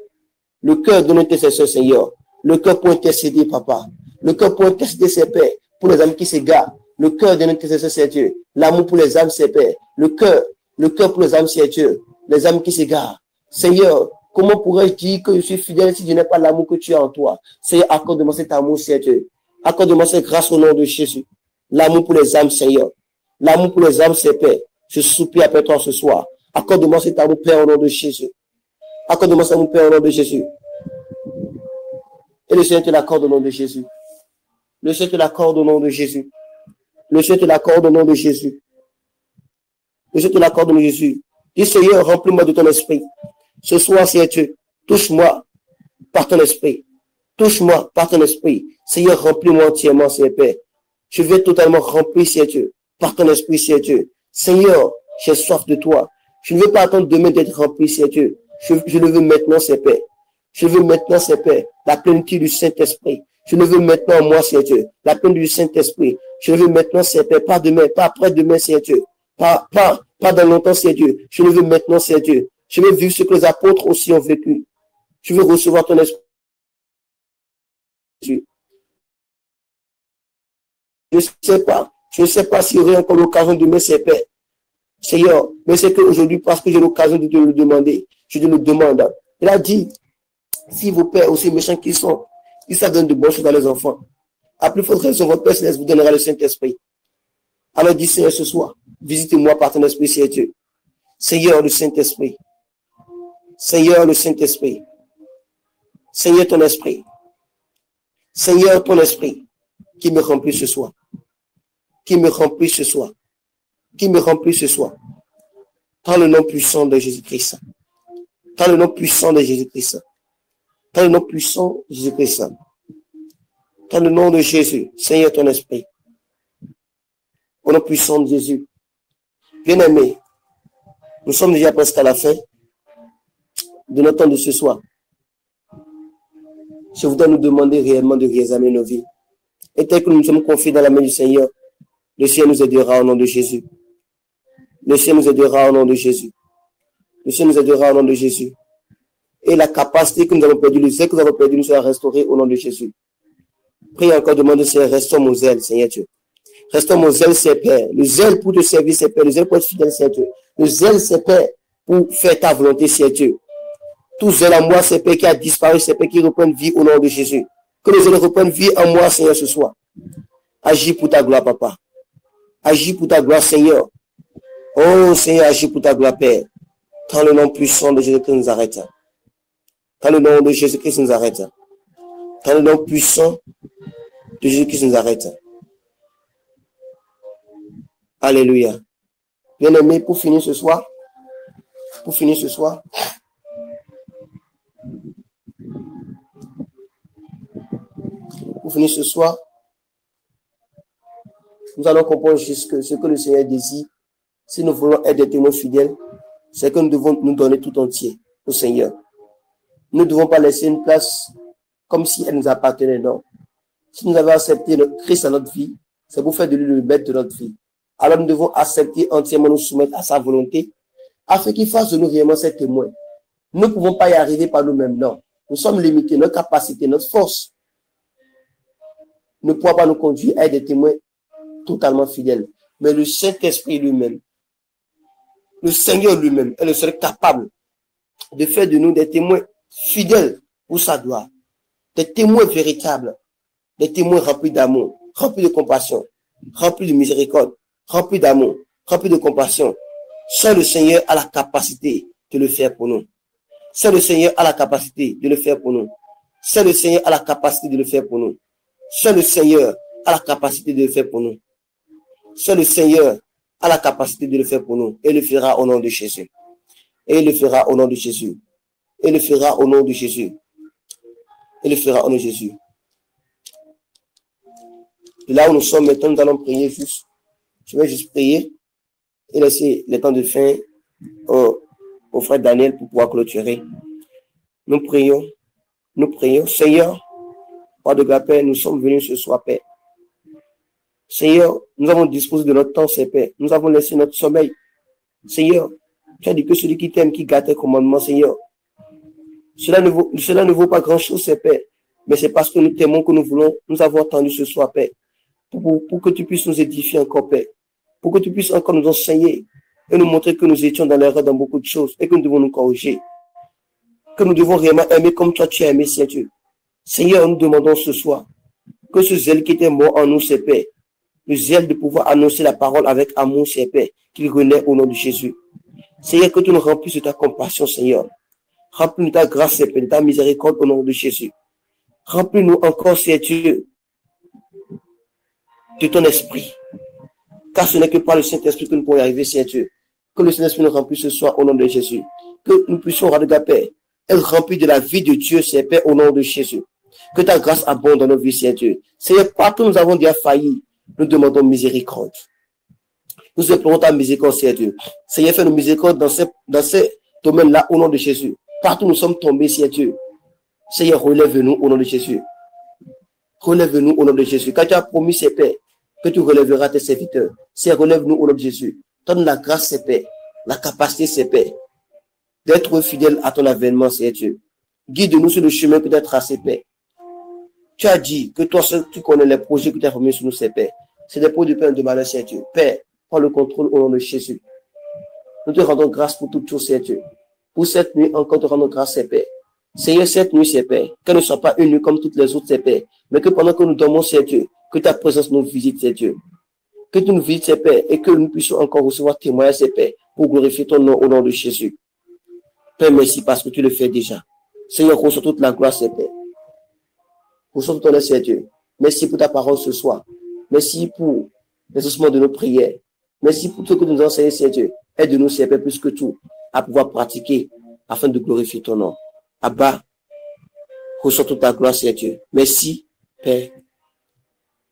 Le cœur de l'intercesseur, Seigneur. Le cœur pour intercéder, Papa. Le cœur pour intercéder, c'est Père. Pour les âmes qui s'égarent. Le cœur de l'intercesseur, c'est Dieu. L'amour pour les âmes, c'est Père. Le cœur pour les âmes, c'est Dieu. Les âmes qui s'égarent. Seigneur, comment pourrais-je dire que je suis fidèle si je n'ai pas l'amour que tu as en toi? Seigneur, accorde-moi cet amour, c'est Dieu. Accorde-moi cette grâce au nom de Jésus. L'amour pour les âmes, Seigneur. L'amour pour les âmes, c'est Père. Je soupire après toi ce soir. Accorde-moi cet amour, Père, au nom de Jésus. Accorde-moi cet amour, Père, au nom de Jésus. Et le Seigneur te l'accorde au nom de Jésus. Le Seigneur te l'accorde au nom de Jésus. Le Seigneur te l'accorde au nom de Jésus. Le Seigneur te l'accorde au nom de Jésus. Dis, Seigneur, remplis-moi de ton esprit. Ce soir, Seigneur Dieu, touche-moi par ton esprit. Touche-moi par ton esprit. Seigneur, remplis-moi entièrement, Seigneur Père. Je veux être totalement rempli, Seigneur Dieu, par ton esprit, Seigneur Dieu. Seigneur, j'ai soif de toi. Je ne veux pas attendre demain d'être rempli, Seigneur Dieu. Je le veux maintenant, Seigneur Père. Je veux maintenant, Seigneur Père, la plénitude du Saint-Esprit. Je le veux maintenant en moi, Seigneur Dieu, la plénitude du Saint-Esprit. Je le veux maintenant, Seigneur Père, pas demain, pas après-demain, Seigneur Dieu. Pas dans longtemps, Seigneur Dieu. Je le veux maintenant, Seigneur Dieu. Je veux vivre ce que les apôtres aussi ont vécu. Je veux recevoir ton esprit. Je ne sais pas s'il y aurait encore l'occasion de me Seigneur Père. Seigneur, mais c'est qu'aujourd'hui, parce que j'ai l'occasion de te le demander, je te le demande. Il a dit, si vos pères, aussi méchants qu'ils sont, ils savent donner de bonnes choses à leurs enfants. À plus forte raison, votre Père Céleste vous donnera le Saint-Esprit. Alors dis, Seigneur, ce soir, visitez-moi par ton esprit, Seigneur Dieu. Seigneur, le Saint-Esprit. Seigneur, le Saint-Esprit. Seigneur, ton esprit. Seigneur, ton esprit, qui me remplit ce soir. Qui me remplit ce soir. Qui me remplit ce soir. Dans le nom puissant de Jésus-Christ. Dans le nom puissant de Jésus-Christ. Dans le nom puissant de Jésus-Christ. Dans le nom de Jésus, Seigneur, ton esprit. Au nom puissant de Jésus. Bien-aimés, nous sommes déjà presque à la fin de notre temps de ce soir. Je voudrais nous demander réellement de réexaminer nos vies. Et tel que nous nous sommes confiés dans la main du Seigneur, le Seigneur nous aidera au nom de Jésus. Le Seigneur nous aidera au nom de Jésus. Le Seigneur nous aidera au nom de Jésus. Et la capacité que nous avons perdue, le zèle que nous avons perdu, nous sera restauré au nom de Jésus. Prie encore, demande au Seigneur, restaure mon zèle, Seigneur Dieu. Restaure mon zèle, Seigneur Père. Le zèle pour te servir, Seigneur Père. Le zèle pour être fidèle, Seigneur Dieu. Le zèle, Seigneur Père, pour faire ta volonté, Seigneur Dieu. Tout zèle en moi, Seigneur Père, qui a disparu, Seigneur Père, qui reprenne vie au nom de Jésus. Que le zèle reprenne vie en moi, Seigneur, ce soir. Agis pour ta gloire, Papa. Agis pour ta gloire, Seigneur. Oh, Seigneur, agis pour ta gloire, Père. Dans le nom puissant de Jésus-Christ, nous arrête. Dans le nom de Jésus-Christ, nous arrête. Dans le nom puissant de Jésus-Christ, nous arrête. Alléluia. Bien-aimés, pour finir ce soir, nous allons comprendre jusque ce que le Seigneur désire. Si nous voulons être des témoins fidèles, c'est que nous devons nous donner tout entier au Seigneur. Nous ne devons pas laisser une place comme si elle nous appartenait, non. Si nous avons accepté le Christ dans notre vie, c'est pour faire de lui le maître de notre vie. Alors nous devons accepter entièrement, nous soumettre à sa volonté, afin qu'il fasse de nous réellement ses témoins. Nous ne pouvons pas y arriver par nous-mêmes, non. Nous sommes limités, notre capacité, notre force ne pourra pas nous conduire à être des témoins totalement fidèles. Mais le Saint-Esprit lui-même, le Seigneur lui-même est le seul capable de faire de nous des témoins fidèles pour sa gloire, des témoins véritables, des témoins remplis d'amour, remplis de compassion, remplis de miséricorde, remplis d'amour, remplis de compassion. Seul le Seigneur a la capacité de le faire pour nous. Seul le Seigneur a la capacité de le faire pour nous. Seul le Seigneur a la capacité de le faire pour nous. Seul le Seigneur a la capacité de le faire pour nous. Seul le Seigneur a la capacité de le faire pour nous. Et il le fera au nom de Jésus. Et il le fera au nom de Jésus. Et il le fera au nom de Jésus. Il le fera au nom de Jésus. Et là où nous sommes maintenant, nous allons prier juste. Je vais juste prier et laisser le temps de fin au frère Daniel pour pouvoir clôturer. Nous prions. Seigneur, Roi de la paix, nous sommes venus ce soir, Père. Seigneur, nous avons disposé de notre temps, c'est Père. Nous avons laissé notre sommeil. Seigneur, tu as dit que celui qui t'aime, qui garde tes commandements, Seigneur, cela ne vaut pas grand-chose, c'est Père. Mais c'est parce que nous t'aimons que nous avons attendu ce soir, Père. Pour que tu puisses nous édifier encore, Père. Pour que tu puisses encore nous enseigner et nous montrer que nous étions dans l'erreur dans beaucoup de choses et que nous devons nous corriger. Que nous devons réellement aimer comme toi tu as aimé, Seigneur Dieu. Seigneur, nous demandons ce soir que ce zèle qui était mort en nous, c'est Père. Le zèle de pouvoir annoncer la parole avec amour, c'est Père, qu'il renaît au nom de Jésus. Seigneur, que tu nous remplisses de ta compassion, Seigneur. Remplis-nous de ta grâce, Seigneur, de ta miséricorde au nom de Jésus. Remplis-nous encore, Seigneur Dieu, de ton esprit. Car ce n'est que par le Saint-Esprit que nous pourrons y arriver, Seigneur Dieu. Que le Saint-Esprit nous remplisse ce soir au nom de Jésus. Que nous puissions, Roi de la paix, être remplis de la vie de Dieu, Seigneur Père, au nom de Jésus. Que ta grâce abonde dans nos vies, Seigneur Dieu. Seigneur, partout où nous avons déjà failli, nous demandons miséricorde. Nous implorons ta miséricorde, Seigneur Dieu. Seigneur, fais-nous miséricorde dans ces domaines-là, au nom de Jésus. Partout où nous sommes tombés, Seigneur Dieu. Seigneur, relève-nous au nom de Jésus. Relève-nous au nom de Jésus. Quand tu as promis, Seigneur Père, que tu relèveras tes serviteurs. Seigneur, relève-nous au nom de Jésus. Donne la grâce, Seigneur Père, la capacité, Seigneur Père, d'être fidèle à ton avènement, Seigneur Dieu. Guide-nous sur le chemin que tu as tracé, Père. Tu as dit que toi seul, tu connais les projets que tu as formés sur nous, Seigneur Père. C'est des projets de paix et de malheur, Seigneur Dieu. Père, prends le contrôle au nom de Jésus. Nous te rendons grâce pour toutes choses, Seigneur Dieu. Pour cette nuit, encore te rendons grâce, Seigneur Père. Seigneur, cette nuit, Seigneur Père, qu'elle ne soit pas une nuit comme toutes les autres, Seigneur Père, mais que pendant que nous dormons, Seigneur Dieu, que ta présence nous visite, Seigneur Dieu. Que tu nous visites, Seigneur Père, et que nous puissions encore recevoir témoignage, Seigneur Père, pour glorifier ton nom au nom de Jésus. Père, merci parce que tu le fais déjà. Seigneur, reçois toute la gloire, Seigneur Père. Reçois ton nom, Seigneur Dieu. Merci pour ta parole ce soir. Merci pour l'exaucement de nos prières. Merci pour tout ce que tu nous enseignes, Seigneur Dieu. Aide-nous, Seigneur Père, plus que tout, à pouvoir pratiquer afin de glorifier ton nom. Abba, reçois toute ta gloire, Seigneur Dieu. Merci, Père.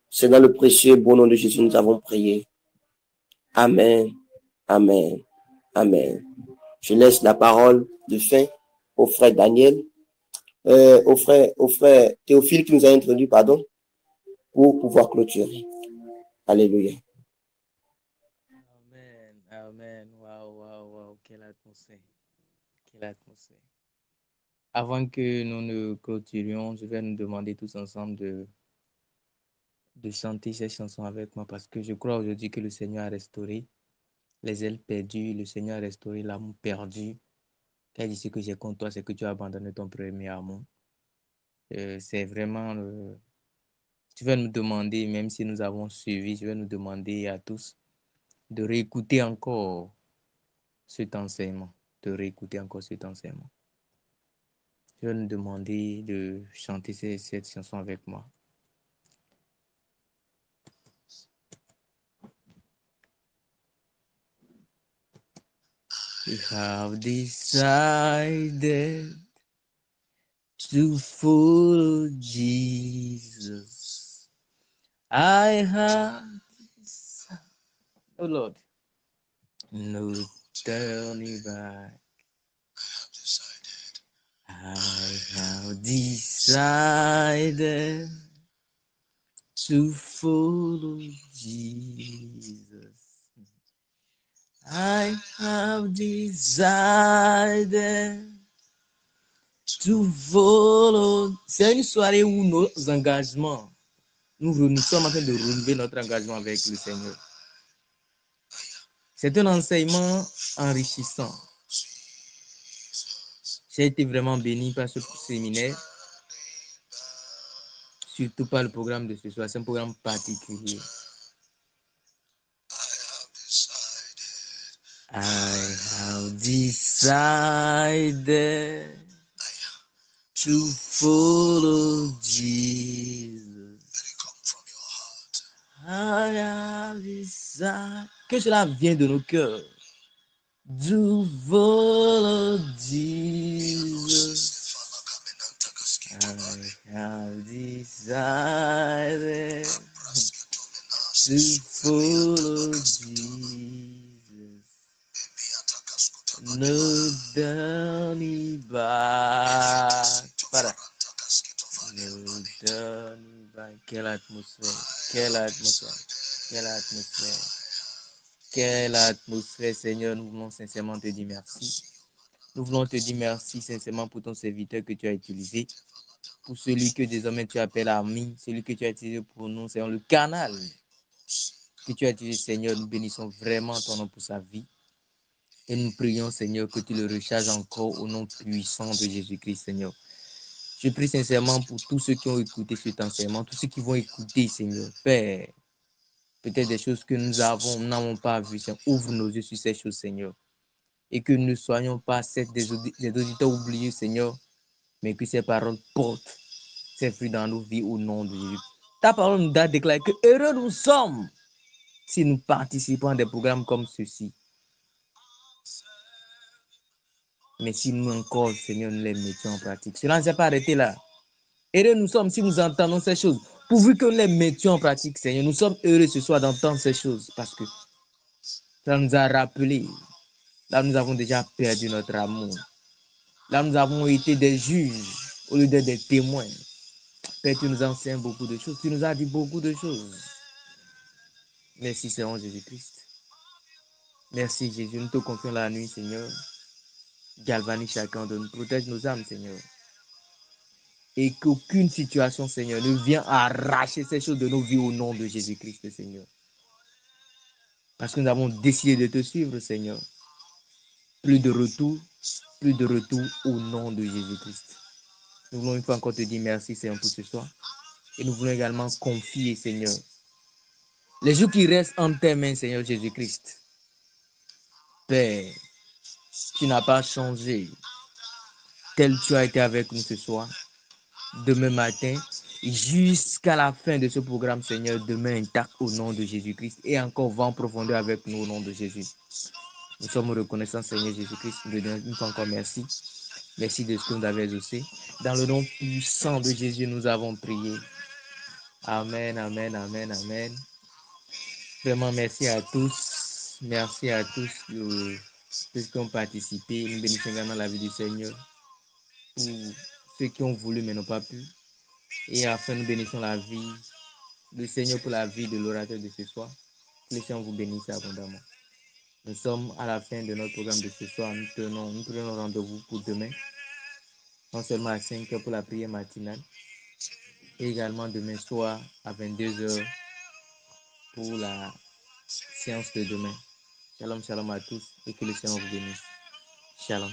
C'est dans le précieux bon nom de Jésus que nous avons prié. Amen. Amen. Amen. Je laisse la parole de fin au frère Daniel, au frère Théophile qui nous a introduit, pardon, pour pouvoir clôturer. Alléluia. Amen. Amen. Waouh. Quelle atmosphère. Quelle atmosphère. Avant que nous ne clôturions, je vais nous demander tous ensemble de chanter ces chansons avec moi parce que je crois aujourd'hui que le Seigneur a restauré les ailes perdues, le Seigneur a restauré l'amour perdu. Car dit ce que j'ai contre toi, c'est que tu as abandonné ton premier amour. C'est vraiment... tu vas nous demander, même si nous avons suivi, je vais nous demander à tous de réécouter encore cet enseignement. De réécouter encore cet enseignement. Je vais nous demander de chanter cette chanson avec moi. We have decided to follow Jesus. I have decided, oh Lord, no turning back. I have decided to follow Jesus. I have decided to follow. C'est une soirée où nos engagements, nous sommes en train de renouveler notre engagement avec le Seigneur. C'est un enseignement enrichissant. J'ai été vraiment béni par ce séminaire, surtout par le programme de ce soir. C'est un programme particulier. I have decided to follow Jesus. Que cela vienne de nos cœurs. Do follow Jesus. I have decided to follow Jesus. No turning back. Para. No turning back. Quelle atmosphère. Quelle atmosphère. Quelle atmosphère. Quelle atmosphère, Seigneur. Nous voulons sincèrement te dire merci. Nous voulons te dire merci sincèrement pour ton serviteur que tu as utilisé. Pour celui que désormais tu appelles ami. Celui que tu as utilisé pour nous, Seigneur, le canal que tu as utilisé, Seigneur. Nous bénissons vraiment ton nom pour sa vie. Et nous prions, Seigneur, que tu le recharges encore au nom puissant de Jésus-Christ, Seigneur. Je prie sincèrement pour tous ceux qui ont écouté cet enseignement, tous ceux qui vont écouter, Seigneur. Père, peut-être des choses que nous n'avons pas vues, Seigneur. Ouvre nos yeux sur ces choses, Seigneur. Et que nous ne soyons pas des auditeurs oubliés, Seigneur, mais que ces paroles portent ses fruits dans nos vies au nom de Jésus. Ta parole nous a déclaré que heureux nous sommes si nous participons à des programmes comme ceux-ci. Mais si nous encore, Seigneur, nous les mettions en pratique. Cela ne s'est pas arrêté là. Heureux nous sommes si nous entendons ces choses. Pourvu que nous les mettions en pratique, Seigneur. Nous sommes heureux ce soir d'entendre ces choses parce que ça nous a rappelé. Là, nous avons déjà perdu notre amour. Là, nous avons été des juges au lieu d'être des témoins. Père, tu nous enseignes beaucoup de choses. Tu nous as dit beaucoup de choses. Merci, Seigneur Jésus-Christ. Merci, Jésus. Nous te confions la nuit, Seigneur. Galvanise chacun de nous. Protège nos âmes, Seigneur. Et qu'aucune situation, Seigneur, ne vienne arracher ces choses de nos vies au nom de Jésus-Christ, Seigneur. Parce que nous avons décidé de te suivre, Seigneur. Plus de retour au nom de Jésus-Christ. Nous voulons une fois encore te dire merci, Seigneur, pour ce soir. Et nous voulons également confier, Seigneur, les jours qui restent en tes mains, Seigneur Jésus-Christ. Père, tu n'as pas changé. Tel tu as été avec nous ce soir, demain matin, jusqu'à la fin de ce programme, Seigneur, demain intact au nom de Jésus-Christ et encore va en profondeur avec nous au nom de Jésus. Nous sommes reconnaissants, Seigneur Jésus-Christ. Nous te disons une fois encore merci. Merci de ce que vous avez exaucé. Dans le nom puissant de Jésus, nous avons prié. Amen, amen, amen, amen. Vraiment, merci à tous. Merci à tous ceux qui ont participé. Nous bénissons également la vie du Seigneur. Pour ceux qui ont voulu mais n'ont pas pu. Et enfin, nous bénissons la vie du Seigneur pour la vie de l'orateur de ce soir. Que le Seigneur vous bénisse abondamment. Nous sommes à la fin de notre programme de ce soir. Nous prenons rendez-vous pour demain. Non seulement à 5 heures pour la prière matinale. Et également demain soir à 22 heures pour la séance de demain. Shalom, shalom à tous et que le Seigneur vous bénisse. Shalom.